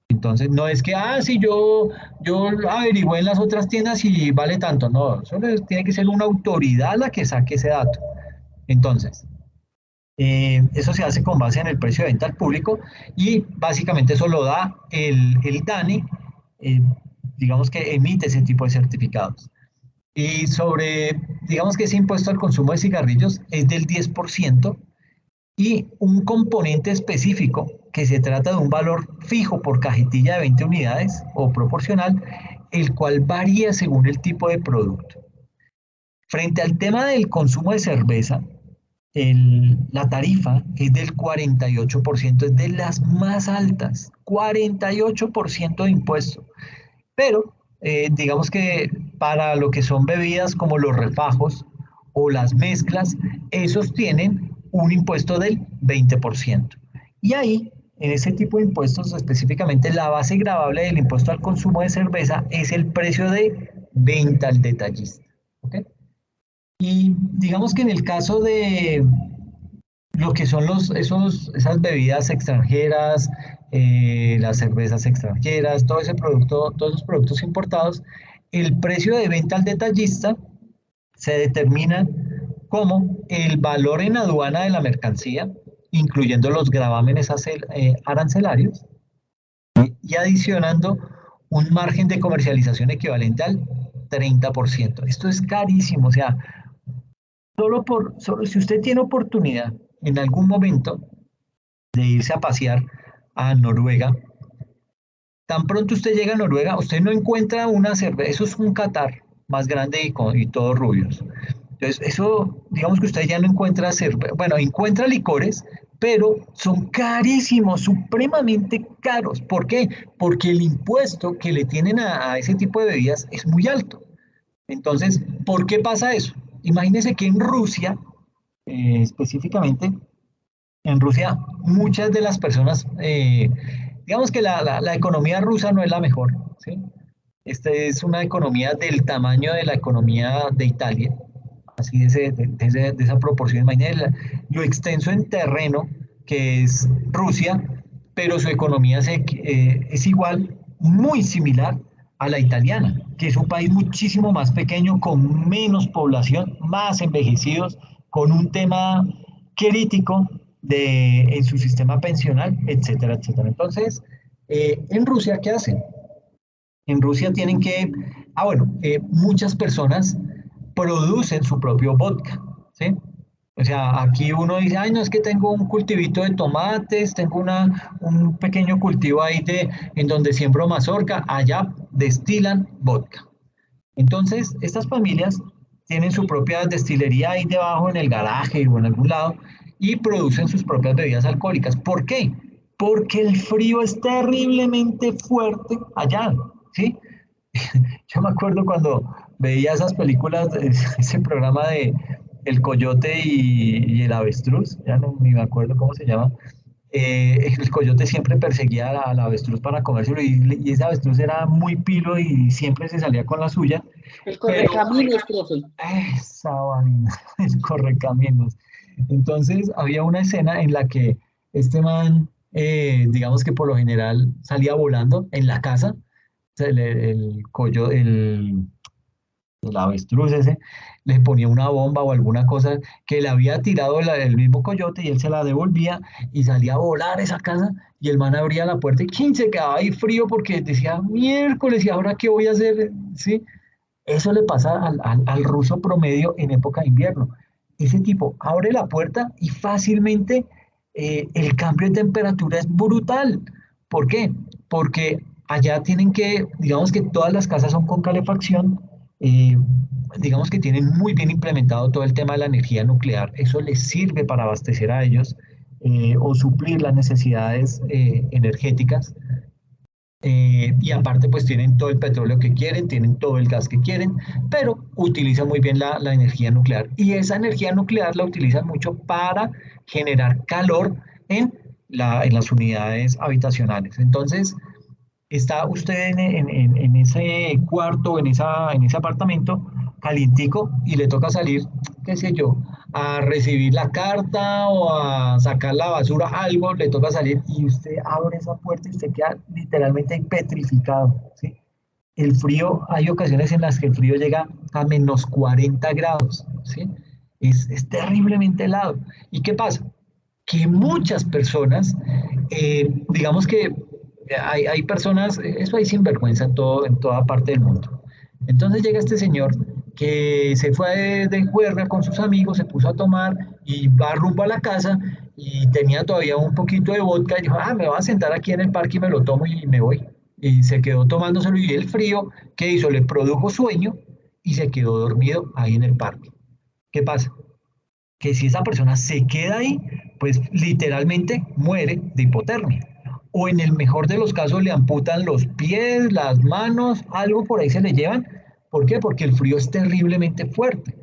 Entonces, no es que, si yo averigüé en las otras tiendas y vale tanto. No, eso tiene que ser una autoridad la que saque ese dato. Entonces, eso se hace con base en el precio de venta al público y básicamente eso lo da el DANE, eh, digamos que emite ese tipo de certificados. Y digamos que ese impuesto al consumo de cigarrillos es del 10% y un componente específico que se trata de un valor fijo por cajetilla de 20 unidades o proporcional, el cual varía según el tipo de producto. Frente al tema del consumo de cerveza, la tarifa es del 48%, es de las más altas, 48% de impuesto. Pero digamos que para lo que son bebidas como los refajos o las mezclas, esos tienen un impuesto del 20%. Y ahí, en ese tipo de impuestos, específicamente la base gravable del impuesto al consumo de cerveza es el precio de venta al detallista. ¿Ok? Y digamos que en el caso de lo que son esas bebidas extranjeras, las cervezas extranjeras, todo ese producto, todos los productos importados, el precio de venta al detallista se determina como el valor en aduana de la mercancía, incluyendo los gravámenes arancelarios, y adicionando un margen de comercialización equivalente al 30%. Esto es carísimo, o sea, solo si usted tiene oportunidad en algún momento de irse a pasear a Noruega, tan pronto usted llega a Noruega, usted no encuentra una cerveza, eso es un Qatar más grande y todos rubios. Entonces, eso, digamos que usted ya no encuentra cerveza, bueno, encuentra licores, pero son carísimos, supremamente caros. ¿Por qué? Porque el impuesto que le tienen a ese tipo de bebidas es muy alto. Entonces, ¿por qué pasa eso? Imagínense que en Rusia, específicamente, en Rusia, muchas de las personas, digamos que la economía rusa no es la mejor, ¿sí? Esta es una economía del tamaño de la economía de Italia, así de esa proporción. Imagínense lo extenso en terreno que es Rusia, pero su economía es igual, muy similar a la italiana, que es un país muchísimo más pequeño, con menos población, más envejecidos, con un tema crítico en su sistema pensional, etcétera, etcétera. Entonces, en Rusia, ¿qué hacen? En Rusia tienen que, bueno, muchas personas producen su propio vodka, ¿sí? O sea, aquí uno dice, ay, no, es que tengo un cultivito de tomates, tengo un pequeño cultivo ahí en donde siembro mazorca, allá destilan vodka. Entonces, estas familias tienen su propia destilería ahí debajo en el garaje o en algún lado y producen sus propias bebidas alcohólicas. ¿Por qué? Porque el frío es terriblemente fuerte allá, ¿sí? Yo me acuerdo cuando veía esas películas, ese programa de El Coyote y el Avestruz, ya no ni me acuerdo cómo se llama. El coyote siempre perseguía al avestruz para comérselo y ese avestruz era muy pilo y siempre se salía con la suya, El pero correcaminos, profe. esa vaina, el correcaminos. Entonces había una escena en la que este man, digamos que por lo general salía volando en la casa, o sea, el avestruz ese, le ponía una bomba o alguna cosa que le había tirado el mismo coyote y él se la devolvía y salía a volar esa casa y el man abría la puerta y ¡quin! Se quedaba ahí frío porque decía, miércoles, ¿y ahora qué voy a hacer? ¿Sí? Eso le pasa al ruso promedio en época de invierno. Ese tipo abre la puerta y fácilmente el cambio de temperatura es brutal. ¿Por qué? Porque allá tienen que, digamos que todas las casas son con calefacción, eh, digamos que tienen muy bien implementado todo el tema de la energía nuclear. Eso les sirve para abastecer a ellos o suplir las necesidades energéticas. Y aparte pues tienen todo el petróleo que quieren, tienen todo el gas que quieren, pero utilizan muy bien la energía nuclear. Y esa energía nuclear la utilizan mucho para generar calor en las unidades habitacionales. Entonces, está usted en ese cuarto, en ese apartamento calientico y le toca salir, qué sé yo, a recibir la carta o a sacar la basura, algo, le toca salir y usted abre esa puerta y usted queda literalmente petrificado, ¿sí? El frío, hay ocasiones en las que el frío llega a menos 40 grados, ¿sí? Es terriblemente helado. ¿Y qué pasa? Que muchas personas, digamos que hay personas, eso hay sinvergüenza en toda parte del mundo. Entonces llega este señor que se fue de juerga con sus amigos, se puso a tomar y va rumbo a la casa y tenía todavía un poquito de vodka y dijo, me voy a sentar aquí en el parque y me lo tomo y me voy. Y se quedó tomándoselo y el frío, ¿qué hizo? Le produjo sueño y se quedó dormido ahí en el parque. ¿Qué pasa? que si esa persona se queda ahí, pues literalmente muere de hipotermia. O en el mejor de los casos le amputan los pies, las manos, algo por ahí se le llevan. ¿Por qué? Porque el frío es terriblemente fuerte.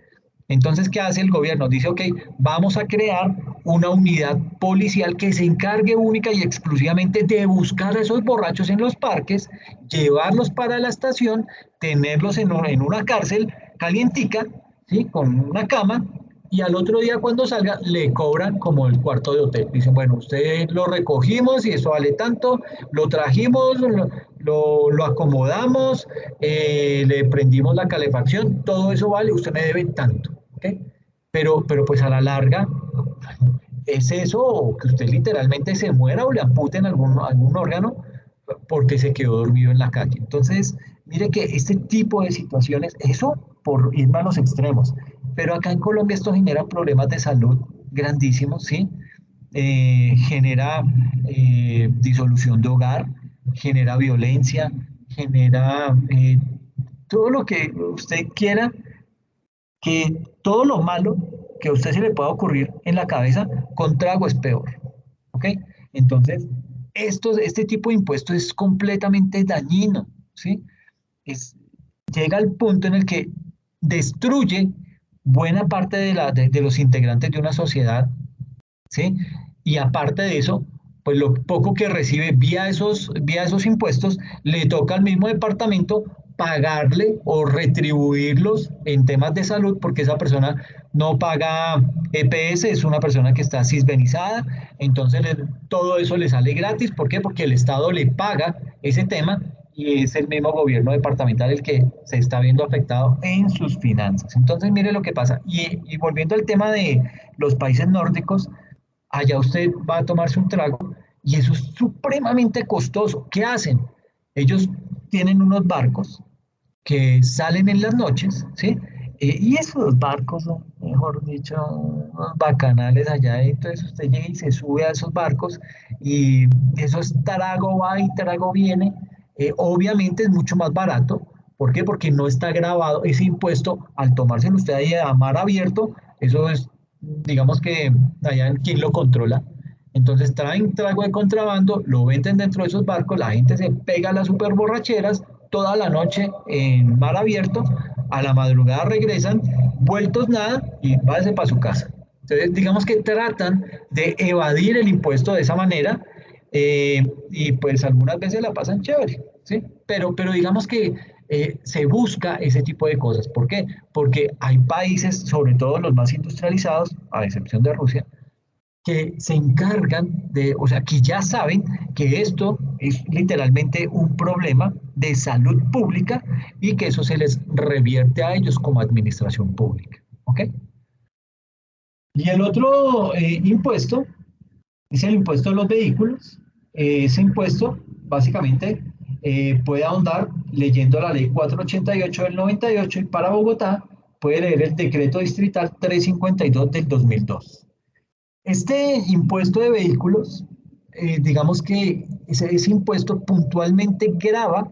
Entonces, ¿qué hace el gobierno? Dice, ok, vamos a crear una unidad policial que se encargue única y exclusivamente de buscar a esos borrachos en los parques, llevarlos para la estación, tenerlos en una cárcel calientica, ¿sí? Con una cama, y al otro día cuando salga le cobran como el cuarto de hotel. Dicen, bueno, usted lo recogimos y eso vale tanto, lo trajimos, lo acomodamos, le prendimos la calefacción, todo eso vale, usted me debe tanto. ¿Okay? Pero pues a la larga, ¿es eso o que usted literalmente se muera o le amputen algún órgano porque se quedó dormido en la calle? Entonces, mire que este tipo de situaciones, eso por ir a los extremos, pero acá en Colombia esto genera problemas de salud grandísimos, ¿sí? Genera disolución de hogar, genera violencia, genera todo lo que usted quiera, que todo lo malo que a usted se le pueda ocurrir en la cabeza, con trago es peor. ¿Ok? Entonces, este tipo de impuestos es completamente dañino. ¿Sí? Es, llega al punto en el que destruye buena parte de los integrantes de una sociedad. ¿Sí? Y aparte de eso, pues lo poco que recibe vía esos impuestos, le toca al mismo departamento pagarle o retribuirlos en temas de salud, porque esa persona no paga EPS, es una persona que está cisbenizada, entonces todo eso le sale gratis. ¿Por qué? Porque el Estado le paga ese tema y es el mismo gobierno departamental el que se está viendo afectado en sus finanzas. Entonces, mire lo que pasa. Y volviendo al tema de los países nórdicos, allá usted va a tomarse un trago y eso es supremamente costoso. ¿Qué hacen? Ellos tienen unos barcos que salen en las noches, ¿sí? Y esos barcos son, mejor dicho, unos bacanales allá. Entonces usted llega y se sube a esos barcos y eso es trago va y trago viene. Obviamente es mucho más barato. ¿Por qué? Porque no está grabado ese impuesto al tomárselo usted ahí a mar abierto. Eso es, digamos que allá quien lo controla. Entonces traen trago de contrabando, lo venden dentro de esos barcos, la gente se pega a las super borracheras toda la noche en mar abierto, a la madrugada regresan, vueltos nada y váyase para su casa. Entonces, digamos que tratan de evadir el impuesto de esa manera y pues algunas veces la pasan chévere, ¿sí? Pero digamos que se busca ese tipo de cosas. ¿Por qué? Porque hay países, sobre todo los más industrializados, a excepción de Rusia, que se encargan de, o sea, que ya saben que esto es literalmente un problema de salud pública y que eso se les revierte a ellos como administración pública. ¿Ok? Y el otro impuesto es el impuesto de los vehículos. Ese impuesto básicamente puede ahondar leyendo la ley 488 del 98 y para Bogotá puede leer el decreto distrital 352 del 2002. Este impuesto de vehículos, digamos que ese impuesto puntualmente grava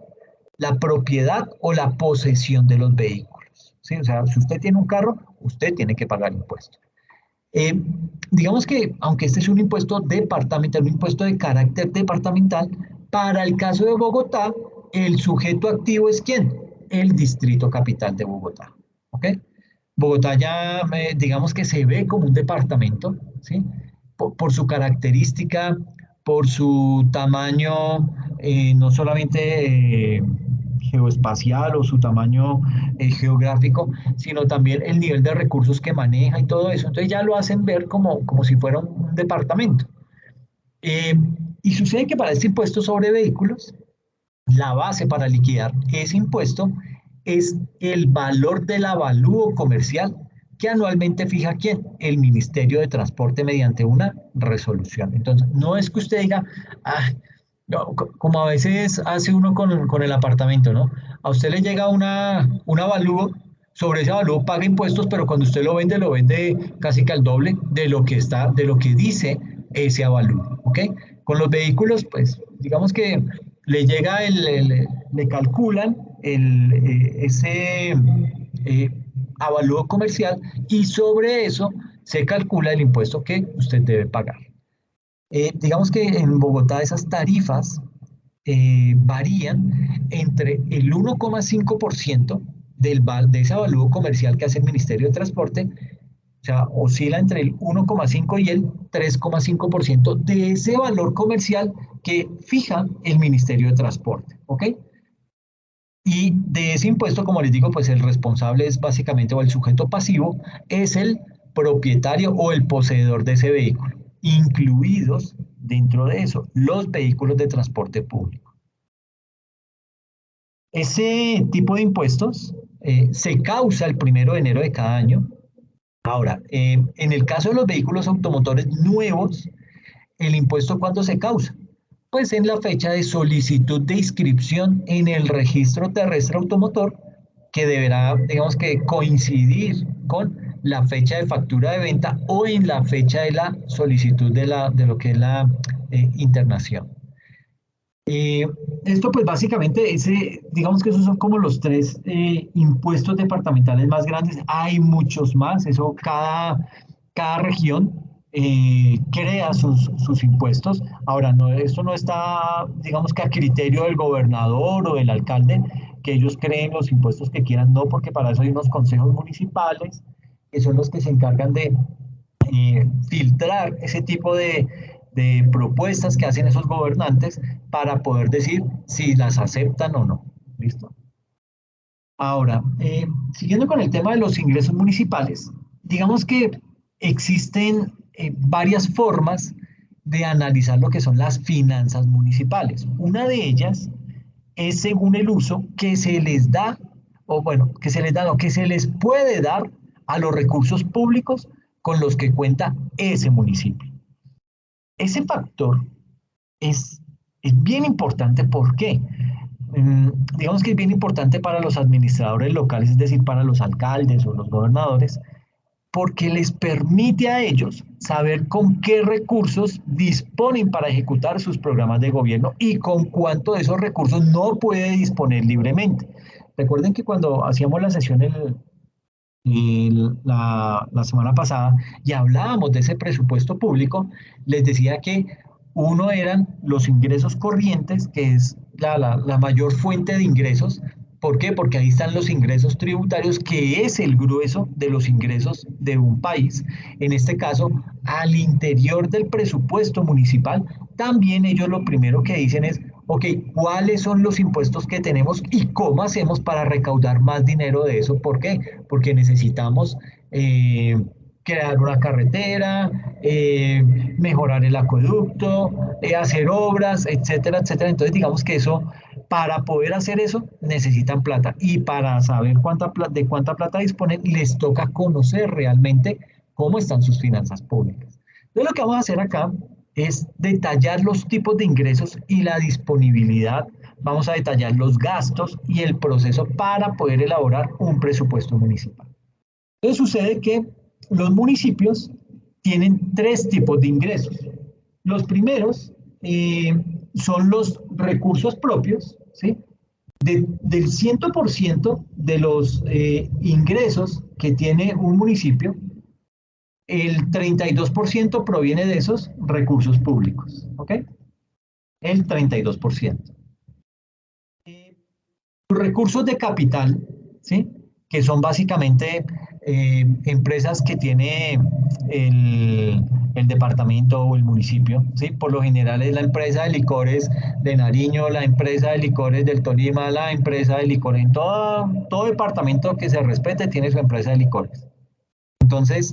la propiedad o la posesión de los vehículos. ¿Sí? O sea, si usted tiene un carro, usted tiene que pagar impuestos. Eh, digamos que, aunque este es un impuesto departamental, un impuesto de carácter departamental, para el caso de Bogotá, el sujeto activo es ¿quién? El Distrito Capital de Bogotá. ¿Ok? Bogotá ya, digamos que se ve como un departamento, ¿sí? Por su característica, por su tamaño, no solamente geoespacial o su tamaño geográfico, sino también el nivel de recursos que maneja y todo eso. Entonces ya lo hacen ver como si fuera un departamento. Eh, y sucede que para este impuesto sobre vehículos, la base para liquidar ese impuesto es el valor del avalúo comercial que anualmente fija quién, el Ministerio de Transporte mediante una resolución. Entonces, no es que usted diga, ah, no, como a veces hace uno con el apartamento, ¿no? A usted le llega un avalúo, sobre ese avalúo paga impuestos, pero cuando usted lo vende casi que al doble de lo que está, de lo que dice ese avalúo, ¿ok? Con los vehículos, pues, digamos que le llega le calculan ese avalúo comercial y sobre eso se calcula el impuesto que usted debe pagar. Digamos que en Bogotá esas tarifas varían entre el 1,5% de ese avalúo comercial que hace el Ministerio de Transporte, o sea, oscila entre el 1,5 y el 3,5% de ese valor comercial que fija el Ministerio de Transporte, ¿ok? Y de ese impuesto, como les digo, pues el responsable es básicamente, o el sujeto pasivo, es el propietario o el poseedor de ese vehículo, incluidos dentro de eso los vehículos de transporte público. Ese tipo de impuestos se causa el 1 de enero de cada año. Ahora, en el caso de los vehículos automotores nuevos, ¿el impuesto cuándo se causa? Pues en la fecha de solicitud de inscripción en el registro terrestre automotor, que deberá, digamos que coincidir con la fecha de factura de venta o en la fecha de la solicitud de lo que es la internación. Esto pues básicamente, digamos que esos son como los tres impuestos departamentales más grandes. Hay muchos más, eso cada región crea sus impuestos. Ahora, no, esto no está, digamos que a criterio del gobernador o del alcalde, que ellos creen los impuestos que quieran, no, porque para eso hay unos consejos municipales, que son los que se encargan de filtrar ese tipo de propuestas que hacen esos gobernantes para poder decir si las aceptan o no. ¿Listo? Ahora, siguiendo con el tema de los ingresos municipales, digamos que existen varias formas de analizar lo que son las finanzas municipales. Una de ellas es según el uso que se les da, o bueno, que se les da, no, que se les puede dar a los recursos públicos con los que cuenta ese municipio. Ese factor es, es bien importante. ¿Por qué? Digamos que es bien importante para los administradores locales, es decir, para los alcaldes o los gobernadores, porque les permite a ellos saber con qué recursos disponen para ejecutar sus programas de gobierno y con cuánto de esos recursos no puede disponer libremente. Recuerden que cuando hacíamos la sesión la semana pasada y hablábamos de ese presupuesto público, les decía que uno eran los ingresos corrientes, que es la mayor fuente de ingresos. ¿Por qué? Porque ahí están los ingresos tributarios, que es el grueso de los ingresos de un país. En este caso, al interior del presupuesto municipal, también ellos lo primero que dicen es, ok, ¿cuáles son los impuestos que tenemos y cómo hacemos para recaudar más dinero de eso? ¿Por qué? Porque necesitamos crear una carretera, mejorar el acueducto, hacer obras, etcétera, etcétera. Entonces, digamos que eso, para poder hacer eso, necesitan plata. Y para saber de cuánta plata disponen, les toca conocer realmente cómo están sus finanzas públicas. Entonces, lo que vamos a hacer acá es detallar los tipos de ingresos y la disponibilidad. Vamos a detallar los gastos y el proceso para poder elaborar un presupuesto municipal. Entonces sucede que los municipios tienen tres tipos de ingresos. Los primeros son los recursos propios, ¿sí? Del 100% de los ingresos que tiene un municipio, el 32% proviene de esos recursos públicos, ¿ok? El 32%. Los recursos de capital, ¿sí? Que son básicamente empresas que tiene el departamento o el municipio, ¿sí? Por lo general es la empresa de licores de Nariño, la empresa de licores del Tolima, la empresa de licores, en todo departamento que se respete tiene su empresa de licores. Entonces,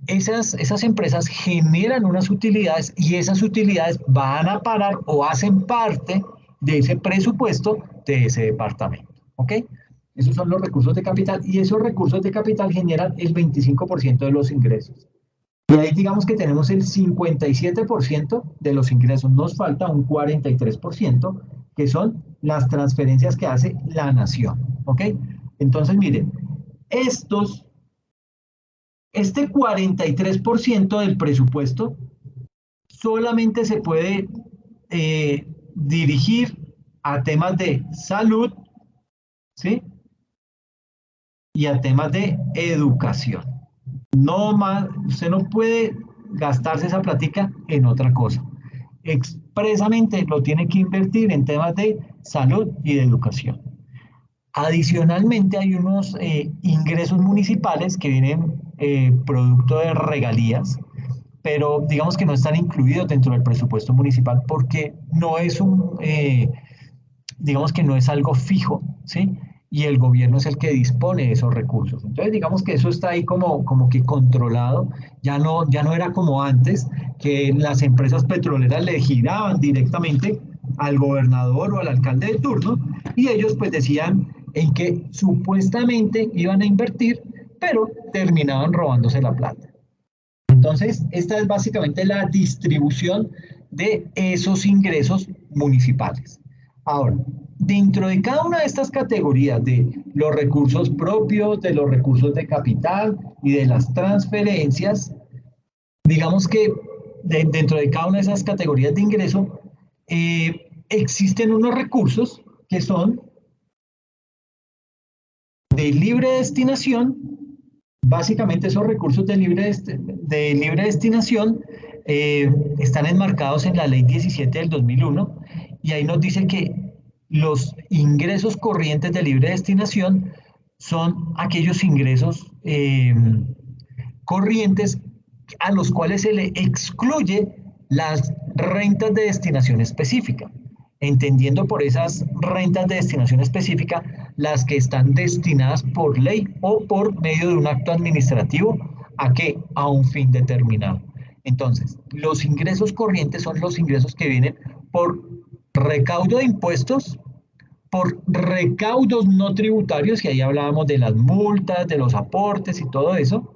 esas empresas generan unas utilidades y esas utilidades van a parar o hacen parte de ese presupuesto de ese departamento, ¿ok? Esos son los recursos de capital y esos recursos de capital generan el 25% de los ingresos. Y ahí digamos que tenemos el 57% de los ingresos. Nos falta un 43%, que son las transferencias que hace la nación, ¿ok? Entonces, miren, este 43% del presupuesto solamente se puede dirigir a temas de salud, ¿sí? Y a temas de educación. No más, usted no puede gastarse esa plática en otra cosa. Expresamente lo tiene que invertir en temas de salud y de educación. Adicionalmente, hay unos ingresos municipales que vienen producto de regalías, pero digamos que no están incluidos dentro del presupuesto municipal porque no es digamos que no es algo fijo, ¿sí? Y el gobierno es el que dispone de esos recursos. Entonces, digamos que eso está ahí como que controlado. Ya no era como antes, que las empresas petroleras le giraban directamente al gobernador o al alcalde de turno y ellos pues decían en que supuestamente iban a invertir, pero terminaban robándose la plata. Entonces, esta es básicamente la distribución de esos ingresos municipales. Ahora, dentro de cada una de estas categorías de los recursos propios, de los recursos de capital y de las transferencias, digamos que dentro de cada una de esas categorías de ingreso, existen unos recursos que son de libre destinación. Básicamente esos recursos de libre destinación están enmarcados en la Ley 17 del 2001 y ahí nos dice que los ingresos corrientes de libre destinación son aquellos ingresos corrientes a los cuales se le excluye las rentas de destinación específica, entendiendo por esas rentas de destinación específica las que están destinadas por ley o por medio de un acto administrativo a qué, a un fin determinado. Entonces, los ingresos corrientes son los ingresos que vienen por recaudo de impuestos, por recaudos no tributarios, y ahí hablábamos de las multas, de los aportes y todo eso,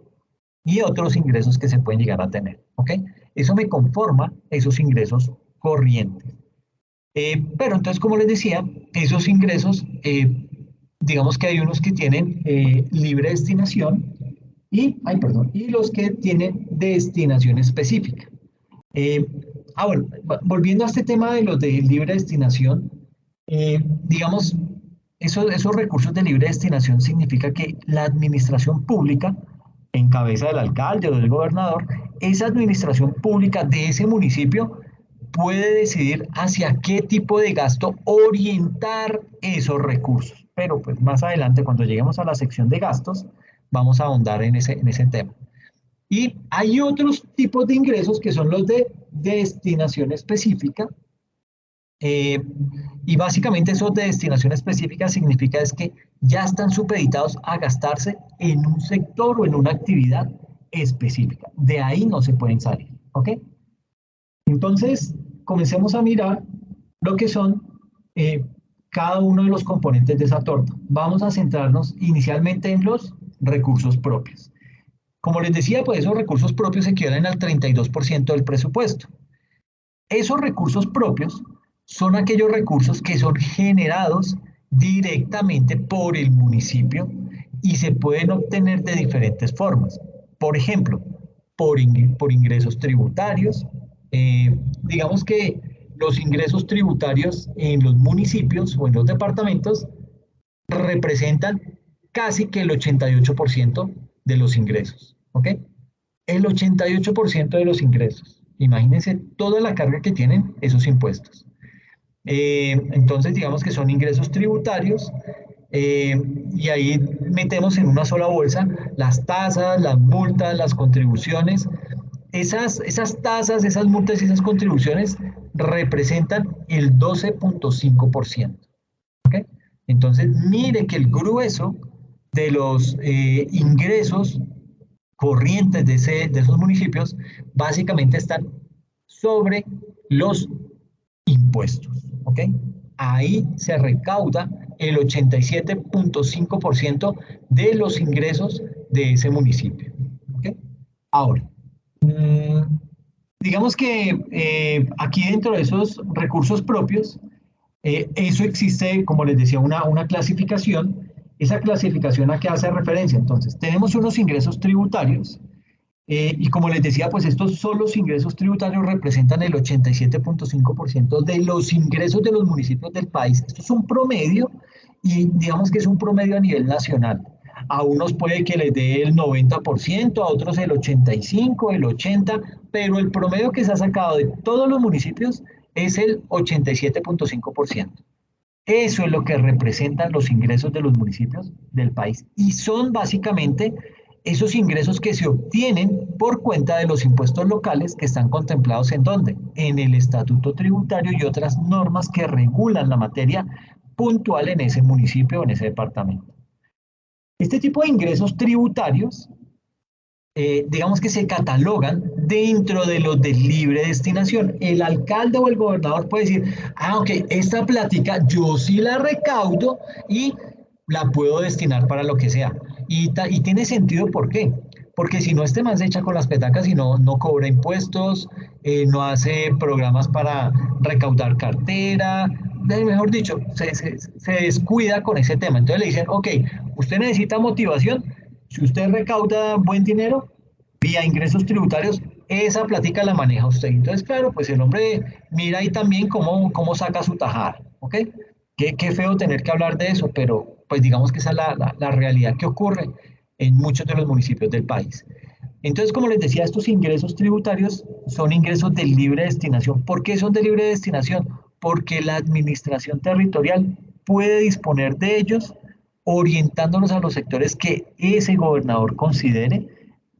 y otros ingresos que se pueden llegar a tener, ¿ok? Eso me conforma esos ingresos corrientes. Pero entonces, como les decía, esos ingresos, digamos que hay unos que tienen libre destinación y los que tienen destinación específica. Bueno, volviendo a este tema de los de libre destinación, digamos, esos recursos de libre destinación significa que la administración pública, en cabeza del alcalde o del gobernador, esa administración pública de ese municipio puede decidir hacia qué tipo de gasto orientar esos recursos. Pero pues más adelante, cuando lleguemos a la sección de gastos, vamos a ahondar en ese tema. Y hay otros tipos de ingresos que son los de destinación específica. Y básicamente eso de destinación específica significa es que ya están supeditados a gastarse en un sector o en una actividad específica. De ahí no se pueden salir, ¿ok? Entonces, comencemos a mirar lo que son cada uno de los componentes de esa torta. Vamos a centrarnos inicialmente en los recursos propios. Como les decía, pues esos recursos propios equivalen al 32% del presupuesto. Esos recursos propios son aquellos recursos que son generados directamente por el municipio y se pueden obtener de diferentes formas. Por ejemplo, por ingresos tributarios. Digamos que los ingresos tributarios en los municipios o en los departamentos representan casi que el 88% de los ingresos, ¿ok? El 88% de los ingresos. Imagínense toda la carga que tienen esos impuestos. Entonces, digamos que son ingresos tributarios y ahí metemos en una sola bolsa las tasas, las multas, las contribuciones. Esas tasas, esas multas y esas contribuciones representan el 12.5%. ¿Okay? Entonces, mire que el grueso de los ingresos corrientes de esos municipios básicamente están sobre los impuestos. ¿Ok? Ahí se recauda el 87.5% de los ingresos de ese municipio. ¿Ok? Ahora, digamos que aquí dentro de esos recursos propios, eso existe, como les decía, una clasificación. Esa clasificación a qué hace referencia. Entonces, tenemos unos ingresos tributarios y como les decía, pues estos solos ingresos tributarios representan el 87.5% de los ingresos de los municipios del país. Esto es un promedio y digamos que es un promedio a nivel nacional. A unos puede que les dé el 90%, a otros el 85%, el 80%, pero el promedio que se ha sacado de todos los municipios es el 87,5%. Eso es lo que representan los ingresos de los municipios del país y son básicamente esos ingresos que se obtienen por cuenta de los impuestos locales que están contemplados ¿en dónde? En el estatuto tributario y otras normas que regulan la materia puntual en ese municipio o en ese departamento. Este tipo de ingresos tributarios, digamos que se catalogan dentro de los de libre destinación. El alcalde o el gobernador puede decir, ok, esta plática yo sí la recaudo y la puedo destinar para lo que sea. Y tiene sentido, ¿por qué? Porque si no, este man se echa con las petacas y no cobra impuestos, no hace programas para recaudar cartera, mejor dicho, se descuida con ese tema. Entonces le dicen, ok, usted necesita motivación, si usted recauda buen dinero vía ingresos tributarios, esa plática la maneja usted. Entonces, claro, pues el hombre mira ahí también cómo saca su tajada, ¿ok? Qué feo tener que hablar de eso, pero pues digamos que esa es la realidad que ocurre en muchos de los municipios del país. Entonces, como les decía, estos ingresos tributarios son ingresos de libre destinación. ¿Por qué son de libre destinación? Porque la administración territorial puede disponer de ellos orientándonos a los sectores que ese gobernador considere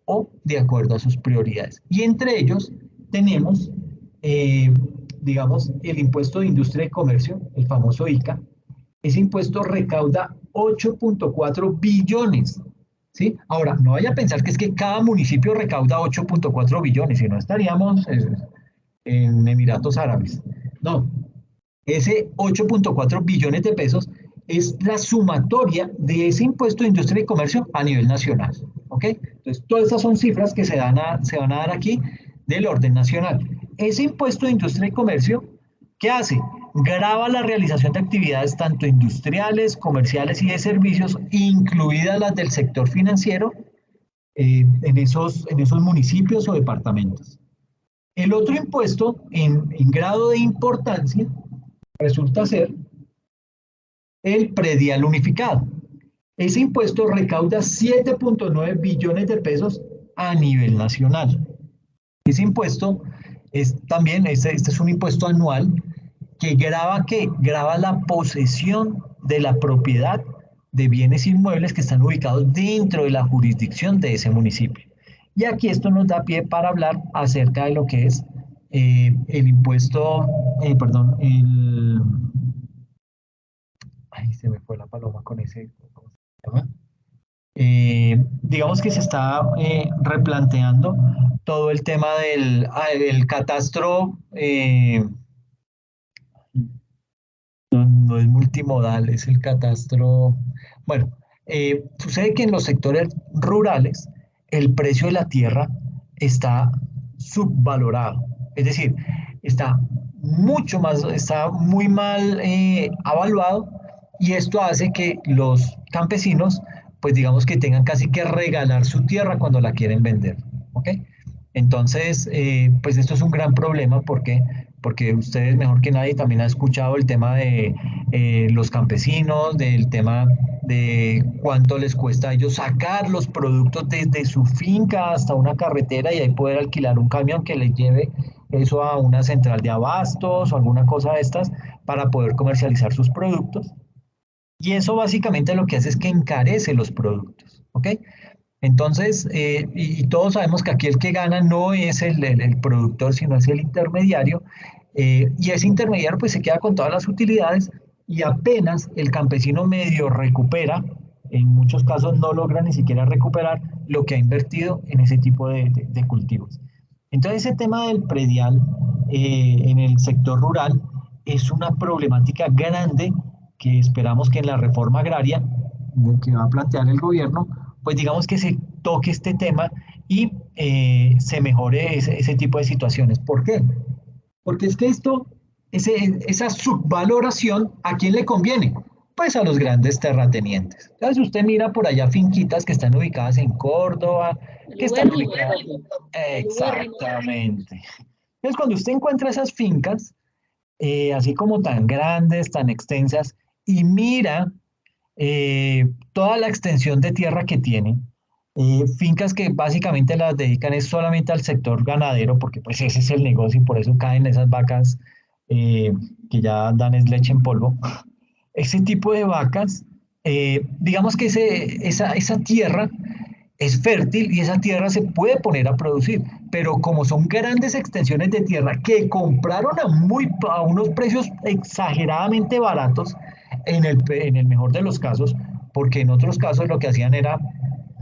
o de acuerdo a sus prioridades. Y entre ellos tenemos, digamos, el impuesto de industria y comercio, el famoso ICA. Ese impuesto recauda 8,4 billones. ¿Sí? Ahora, no vaya a pensar que es que cada municipio recauda 8,4 billones, si no estaríamos en Emiratos Árabes. No, ese 8,4 billones de pesos es la sumatoria de ese impuesto de industria y comercio a nivel nacional. ¿Ok? Entonces, todas esas son cifras que se van a dar aquí del orden nacional. Ese impuesto de industria y comercio, ¿qué hace? Grava la realización de actividades tanto industriales, comerciales y de servicios, incluidas las del sector financiero, en esos municipios o departamentos. El otro impuesto en grado de importancia resulta ser el predial unificado. Ese impuesto recauda 7,9 billones de pesos a nivel nacional. Ese impuesto es también, este es un impuesto anual que grava la posesión de la propiedad de bienes inmuebles que están ubicados dentro de la jurisdicción de ese municipio. Y aquí esto nos da pie para hablar acerca de lo que es el impuesto, perdón, ay, se me fue la paloma con ese, ¿cómo se llama? Digamos que se está replanteando todo el tema del catastro, no es multimodal, es el catastro. Bueno, sucede que en los sectores rurales el precio de la tierra está subvalorado, es decir, está muy mal evaluado y esto hace que los campesinos, pues digamos que tengan casi que regalar su tierra cuando la quieren vender, ¿ok? Entonces, pues esto es un gran problema porque ustedes mejor que nadie también han escuchado el tema de los campesinos, del tema de cuánto les cuesta a ellos sacar los productos desde su finca hasta una carretera y ahí poder alquilar un camión que les lleve eso a una central de abastos o alguna cosa de estas para poder comercializar sus productos. Y eso básicamente lo que hace es que encarece los productos, ¿ok? Entonces, y todos sabemos que aquí el que gana no es el productor, sino es el intermediario, y ese intermediario pues se queda con todas las utilidades y apenas el campesino medio recupera, en muchos casos no logra ni siquiera recuperar lo que ha invertido en ese tipo de cultivos. Entonces, ese tema del predial en el sector rural es una problemática grande que esperamos que en la reforma agraria que va a plantear el gobierno pues digamos que se toque este tema y se mejore ese tipo de situaciones. ¿Por qué? Porque es que esa subvaloración, ¿a quién le conviene? Pues a los grandes terratenientes. Entonces usted mira por allá finquitas que están ubicadas en Córdoba, que están ubicadas... Exactamente. Entonces cuando usted encuentra esas fincas, así como tan grandes, tan extensas, y mira toda la extensión de tierra que tiene, fincas que básicamente las dedican es solamente al sector ganadero, porque pues ese es el negocio y por eso caen esas vacas eh, que ya dan es leche en polvo. Ese tipo de vacas, digamos que esa tierra es fértil y esa tierra se puede poner a producir, pero como son grandes extensiones de tierra que compraron a unos precios exageradamente baratos, en el mejor de los casos, porque en otros casos lo que hacían era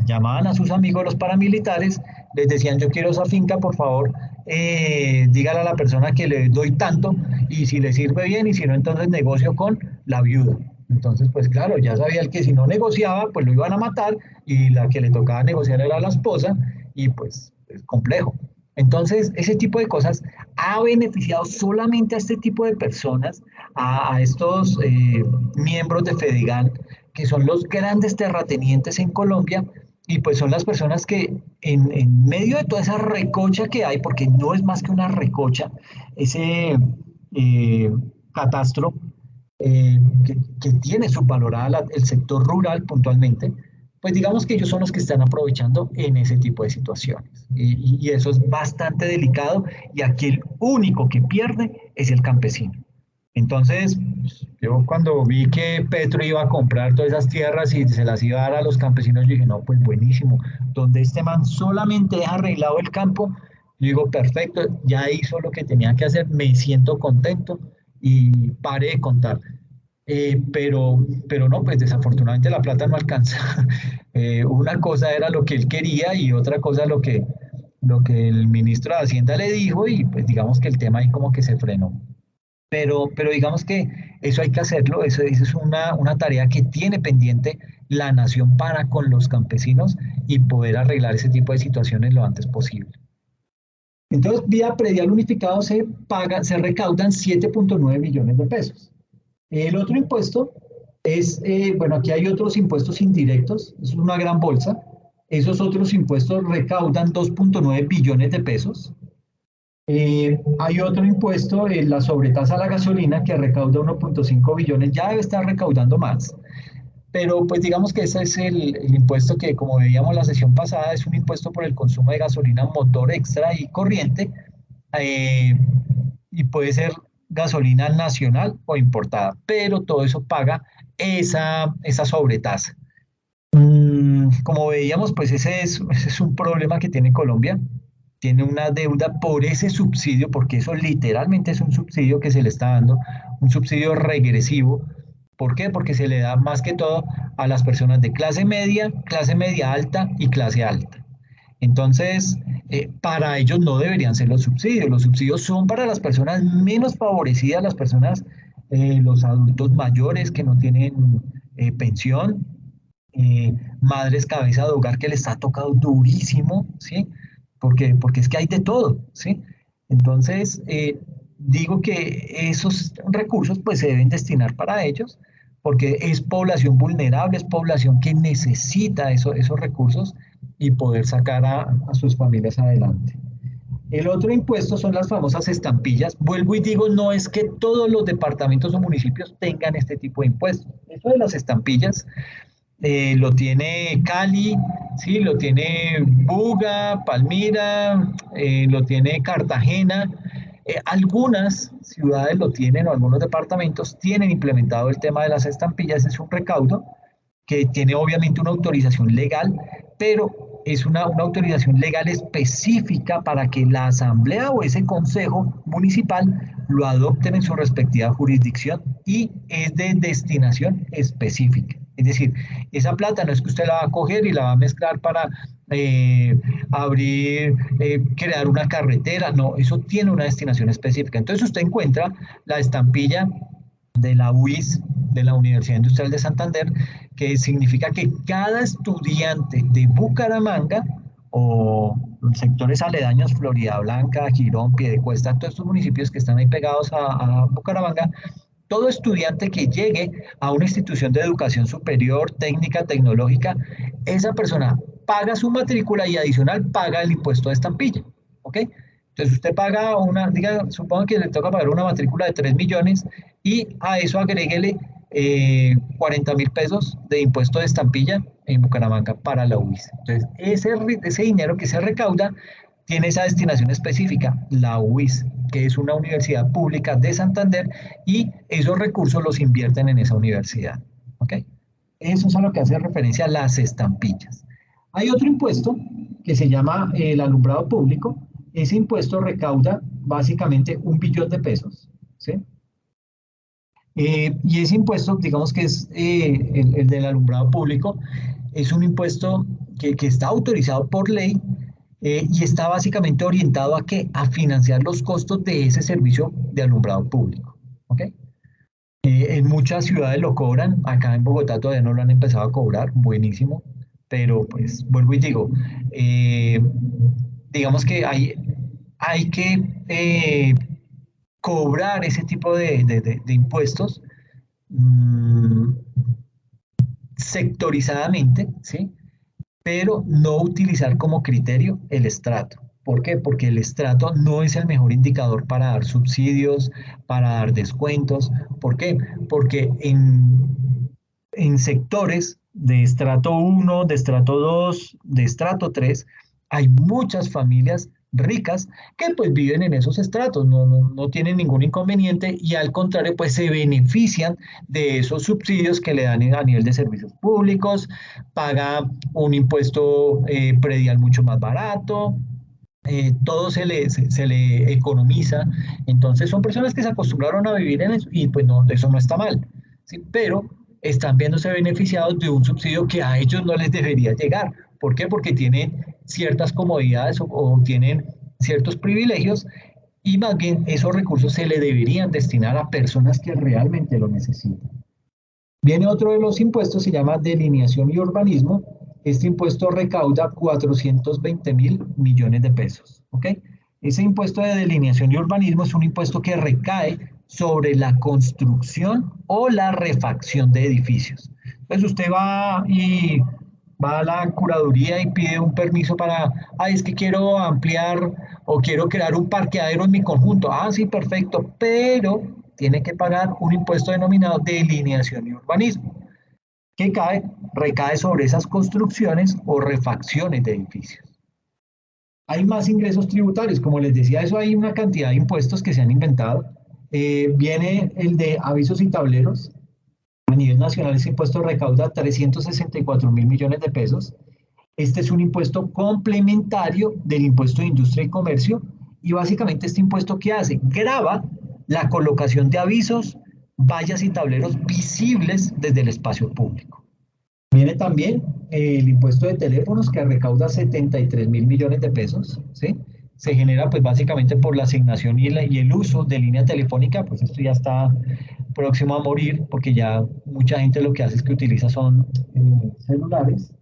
llamaban a sus amigos los paramilitares, les decían yo quiero esa finca, por favor, dígale a la persona que le doy tanto y si le sirve bien y si no, entonces negocio con la viuda. Entonces, pues claro, ya sabía el que si no negociaba, pues lo iban a matar y la que le tocaba negociar era la esposa y pues es complejo. Entonces, ese tipo de cosas ha beneficiado solamente a este tipo de personas, a estos miembros de Fedegan, que son los grandes terratenientes en Colombia, y pues son las personas que en medio de toda esa recocha que hay, porque no es más que una recocha, ese eh, catastro que tiene subvalorada el sector rural puntualmente, pues digamos que ellos son los que están aprovechando en ese tipo de situaciones. Y eso es bastante delicado y aquí el único que pierde es el campesino. Entonces, yo cuando vi que Petro iba a comprar todas esas tierras y se las iba a dar a los campesinos, yo dije, no, pues buenísimo. Donde este man solamente deja arreglado el campo, yo digo, perfecto, ya hizo lo que tenía que hacer, me siento contento y paré de contar. Pero no, pues desafortunadamente la plata no alcanza. Una cosa era lo que él quería y otra cosa lo que el ministro de Hacienda le dijo y pues digamos que el tema ahí como que se frenó. Pero digamos que eso hay que hacerlo, eso es una tarea que tiene pendiente la nación para con los campesinos y poder arreglar ese tipo de situaciones lo antes posible. Entonces, vía predial unificado se recaudan 7.9 billones de pesos. El otro impuesto es, bueno, aquí hay otros impuestos indirectos, es una gran bolsa. Esos otros impuestos recaudan 2.9 billones de pesos. Hay otro impuesto, la sobretasa a la gasolina, que recauda 1.5 billones, ya debe estar recaudando más. Pero pues digamos que ese es el impuesto que, como veíamos la sesión pasada, es un impuesto por el consumo de gasolina motor extra y corriente, eh, y puede ser gasolina nacional o importada, pero todo eso paga esa sobretasa. Como veíamos, pues ese es un problema que tiene Colombia. Tiene una deuda por ese subsidio, porque eso literalmente es un subsidio que se le está dando, un subsidio regresivo. ¿Por qué? Porque se le da más que todo a las personas de clase media alta y clase alta. Entonces, para ellos no deberían ser los subsidios. Los subsidios son para las personas menos favorecidas, las personas, los adultos mayores que no tienen pensión, madres cabeza de hogar que les ha tocado durísimo, ¿sí? Porque es que hay de todo, ¿sí? Entonces, digo que esos recursos pues se deben destinar para ellos, porque es población vulnerable, es población que necesita esos recursos y poder sacar a sus familias adelante. El otro impuesto son las famosas estampillas. Vuelvo y digo, no es que todos los departamentos o municipios tengan este tipo de impuestos. Eso de las estampillas lo tiene Cali, sí, lo tiene Buga, Palmira, lo tiene Cartagena. Algunas ciudades lo tienen o algunos departamentos tienen implementado el tema de las estampillas. Es un recaudo que tiene obviamente una autorización legal, pero es una autorización legal específica para que la asamblea o ese consejo municipal lo adopten en su respectiva jurisdicción y es de destinación específica. Es decir, esa plata no es que usted la va a coger y la va a mezclar para abrir, crear una carretera, no, eso tiene una destinación específica. Entonces usted encuentra la estampilla de la UIS, de la Universidad Industrial de Santander, que significa que cada estudiante de Bucaramanga o sectores aledaños, Florida Blanca, Girón, Piedecuesta, todos estos municipios que están ahí pegados a Bucaramanga, todo estudiante que llegue a una institución de educación superior, técnica, tecnológica, esa persona paga su matrícula y adicional paga el impuesto de estampilla, ¿ok? Entonces usted paga supongo que le toca pagar una matrícula de 3 millones y a eso agréguele 40.000 pesos de impuesto de estampilla en Bucaramanga para la UIS. Entonces, ese dinero que se recauda tiene esa destinación específica, la UIS, que es una universidad pública de Santander, y esos recursos los invierten en esa universidad. ¿Ok? Eso es a lo que hace referencia a las estampillas. Hay otro impuesto que se llama el alumbrado público. Ese impuesto recauda básicamente 1 billón de pesos. ¿Sí? Y ese impuesto, digamos que es el del alumbrado público, es un impuesto que está autorizado por ley y está básicamente orientado a ¿qué? A financiar los costos de ese servicio de alumbrado público. ¿Ok? En muchas ciudades lo cobran, acá en Bogotá todavía no lo han empezado a cobrar, buenísimo, pero pues vuelvo y digo, eh, digamos que hay que cobrar ese tipo de impuestos mmm, sectorizadamente, ¿sí? Pero no utilizar como criterio el estrato. ¿Por qué? Porque el estrato no es el mejor indicador para dar subsidios, para dar descuentos. ¿Por qué? Porque en sectores de estrato 1, de estrato 2, de estrato 3, hay muchas familias ricas que pues viven en esos estratos, no tienen ningún inconveniente y al contrario pues se benefician de esos subsidios que le dan a nivel de servicios públicos, paga un impuesto predial mucho más barato, todo se le economiza, entonces son personas que se acostumbraron a vivir en eso y pues no, eso no está mal, ¿sí? Pero están viéndose beneficiados de un subsidio que a ellos no les debería llegar. ¿Por qué? Porque tienen ciertas comodidades o tienen ciertos privilegios y más bien esos recursos se le deberían destinar a personas que realmente lo necesitan. Viene otro de los impuestos, se llama delineación y urbanismo. Este impuesto recauda 420.000 millones de pesos. ¿Ok? Ese impuesto de delineación y urbanismo es un impuesto que recae sobre la construcción o la refacción de edificios. Entonces usted va a la curaduría y pide un permiso para, es que quiero ampliar o quiero crear un parqueadero en mi conjunto. Sí, perfecto, pero tiene que pagar un impuesto denominado delineación y urbanismo, que recae sobre esas construcciones o refacciones de edificios. Hay más ingresos tributarios, como les decía, eso hay una cantidad de impuestos que se han inventado. Viene el de avisos y tableros. A nivel nacional ese impuesto recauda 364.000 millones de pesos. Este es un impuesto complementario del impuesto de industria y comercio y básicamente este impuesto ¿qué hace? Grava la colocación de avisos, vallas y tableros visibles desde el espacio público. Viene también el impuesto de teléfonos que recauda 73.000 millones de pesos, ¿sí? Se genera pues básicamente por la asignación y el uso de línea telefónica, pues esto ya está próximo a morir porque ya mucha gente lo que hace es que utiliza son celulares.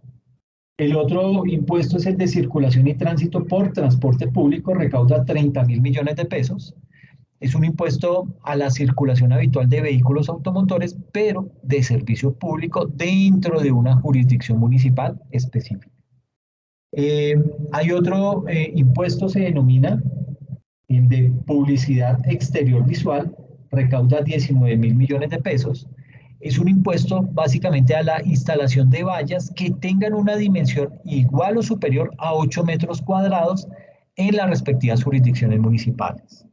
El otro impuesto es el de circulación y tránsito por transporte público, recauda 30.000 millones de pesos. Es un impuesto a la circulación habitual de vehículos automotores, pero de servicio público dentro de una jurisdicción municipal específica. Hay otro impuesto, se denomina el de publicidad exterior visual, recauda 19.000 millones de pesos. Es un impuesto básicamente a la instalación de vallas que tengan una dimensión igual o superior a 8 metros cuadrados en las respectivas jurisdicciones municipales.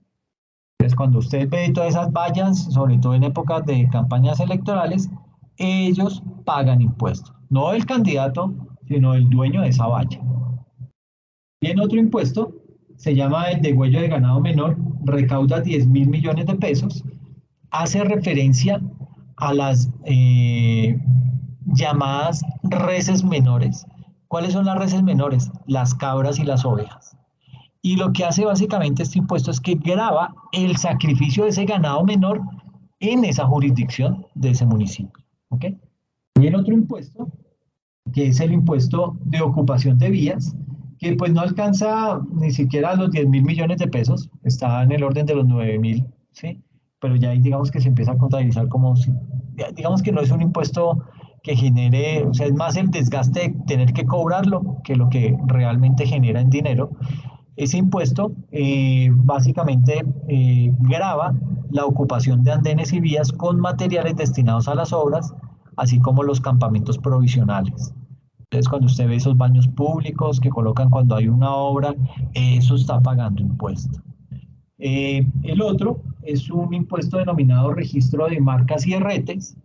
Entonces, cuando usted ve todas esas vallas, sobre todo en épocas de campañas electorales, ellos pagan impuestos. No el candidato, sino el dueño de esa valla. Bien, otro impuesto se llama el degüello de ganado menor, recauda 10.000 millones de pesos, hace referencia a las llamadas reses menores. ¿Cuáles son las reses menores? Las cabras y las ovejas. Y lo que hace básicamente este impuesto es que grava el sacrificio de ese ganado menor en esa jurisdicción de ese municipio. ¿Ok? Y el otro impuesto, que es el impuesto de ocupación de vías, que pues no alcanza ni siquiera los 10.000 millones de pesos, está en el orden de los 9.000, ¿sí? Pero ya ahí digamos que se empieza a contabilizar como si, digamos que no es un impuesto que genere, o sea, es más el desgaste de tener que cobrarlo que lo que realmente genera en dinero. Ese impuesto básicamente grava la ocupación de andenes y vías con materiales destinados a las obras, así como los campamentos provisionales. Entonces, cuando usted ve esos baños públicos que colocan cuando hay una obra, eso está pagando impuesto. El otro es un impuesto denominado registro de marcas y herretes.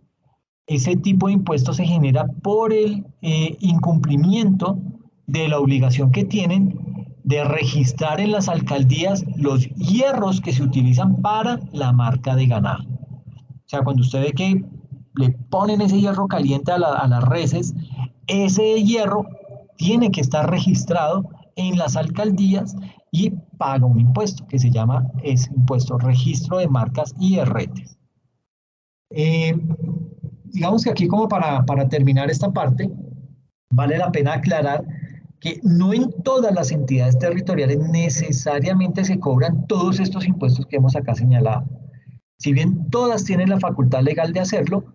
Ese tipo de impuesto se genera por el incumplimiento de la obligación que tienen de registrar en las alcaldías los hierros que se utilizan para la marca de ganado. O sea, cuando usted ve que le ponen ese hierro caliente a las reses, ese hierro tiene que estar registrado en las alcaldías y paga un impuesto que se llama ese impuesto, registro de marcas y herretes. Digamos que aquí como para terminar esta parte, vale la pena aclarar que no en todas las entidades territoriales necesariamente se cobran todos estos impuestos que hemos acá señalado. Si bien todas tienen la facultad legal de hacerlo,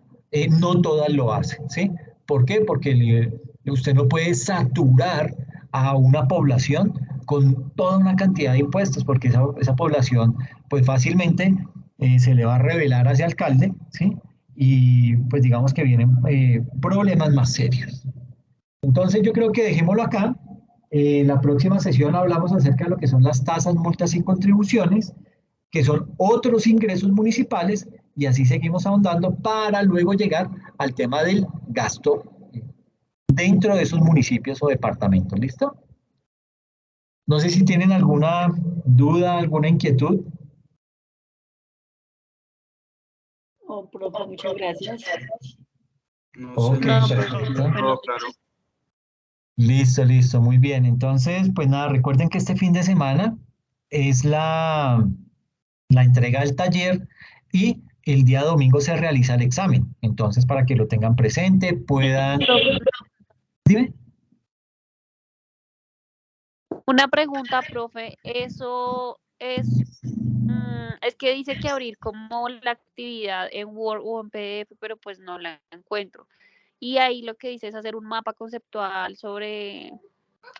no todas lo hacen, ¿sí? ¿Por qué? Porque usted no puede saturar a una población con toda una cantidad de impuestos, porque esa población pues fácilmente se le va a revelar a ese alcalde, ¿sí? Y pues digamos que vienen problemas más serios. Entonces yo creo que dejémoslo acá. En la próxima sesión hablamos acerca de lo que son las tasas, multas y contribuciones, que son otros ingresos municipales, y así seguimos ahondando para luego llegar al tema del gasto dentro de esos municipios o departamentos. ¿Listo? No sé si tienen alguna duda, alguna inquietud. Oh, profe, muchas gracias. No, Ok, señor. perfecto. Todo claro. Listo, listo, muy bien. Entonces, pues nada, recuerden que este fin de semana es la entrega del taller y el día domingo se realiza el examen. Entonces, para que lo tengan presente, puedan... Dime. Una pregunta, profe, eso es que dice que abrir como la actividad en Word o en PDF, pero pues no la encuentro. Y ahí lo que dice es hacer un mapa conceptual sobre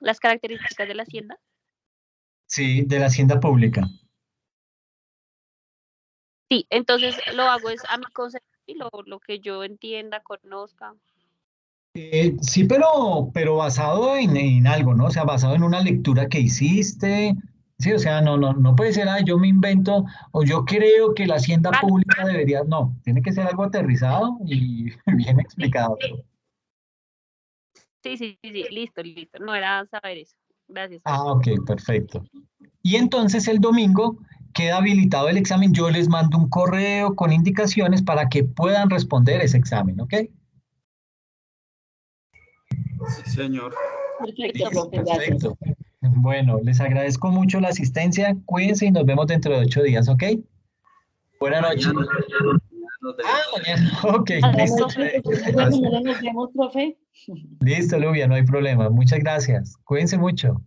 las características de la hacienda. Sí, de la hacienda pública. Sí, entonces lo hago es a mi concepto y lo que yo entienda, conozca. Sí, pero basado en algo, ¿no? O sea, basado en una lectura que hiciste. Sí, o sea, no puede ser, yo me invento o yo creo que la hacienda Vale, pública debería, no, tiene que ser algo aterrizado y bien explicado. sí, listo. No era saber eso. Gracias. Ah, ok, perfecto. Y entonces el domingo queda habilitado el examen. Yo les mando un correo con indicaciones para que puedan responder ese examen, ¿ok? Sí, señor. Perfecto, profe, gracias. Perfecto. Bueno, les agradezco mucho la asistencia. Cuídense y nos vemos dentro de 8 días, ¿ok? Buenas noches. Mañana nos Ah, vemos. mañana. Ok, Mañana, listo. profe, mañana nos vemos, profe. Listo, Lubia, no hay problema. Muchas gracias. Cuídense mucho.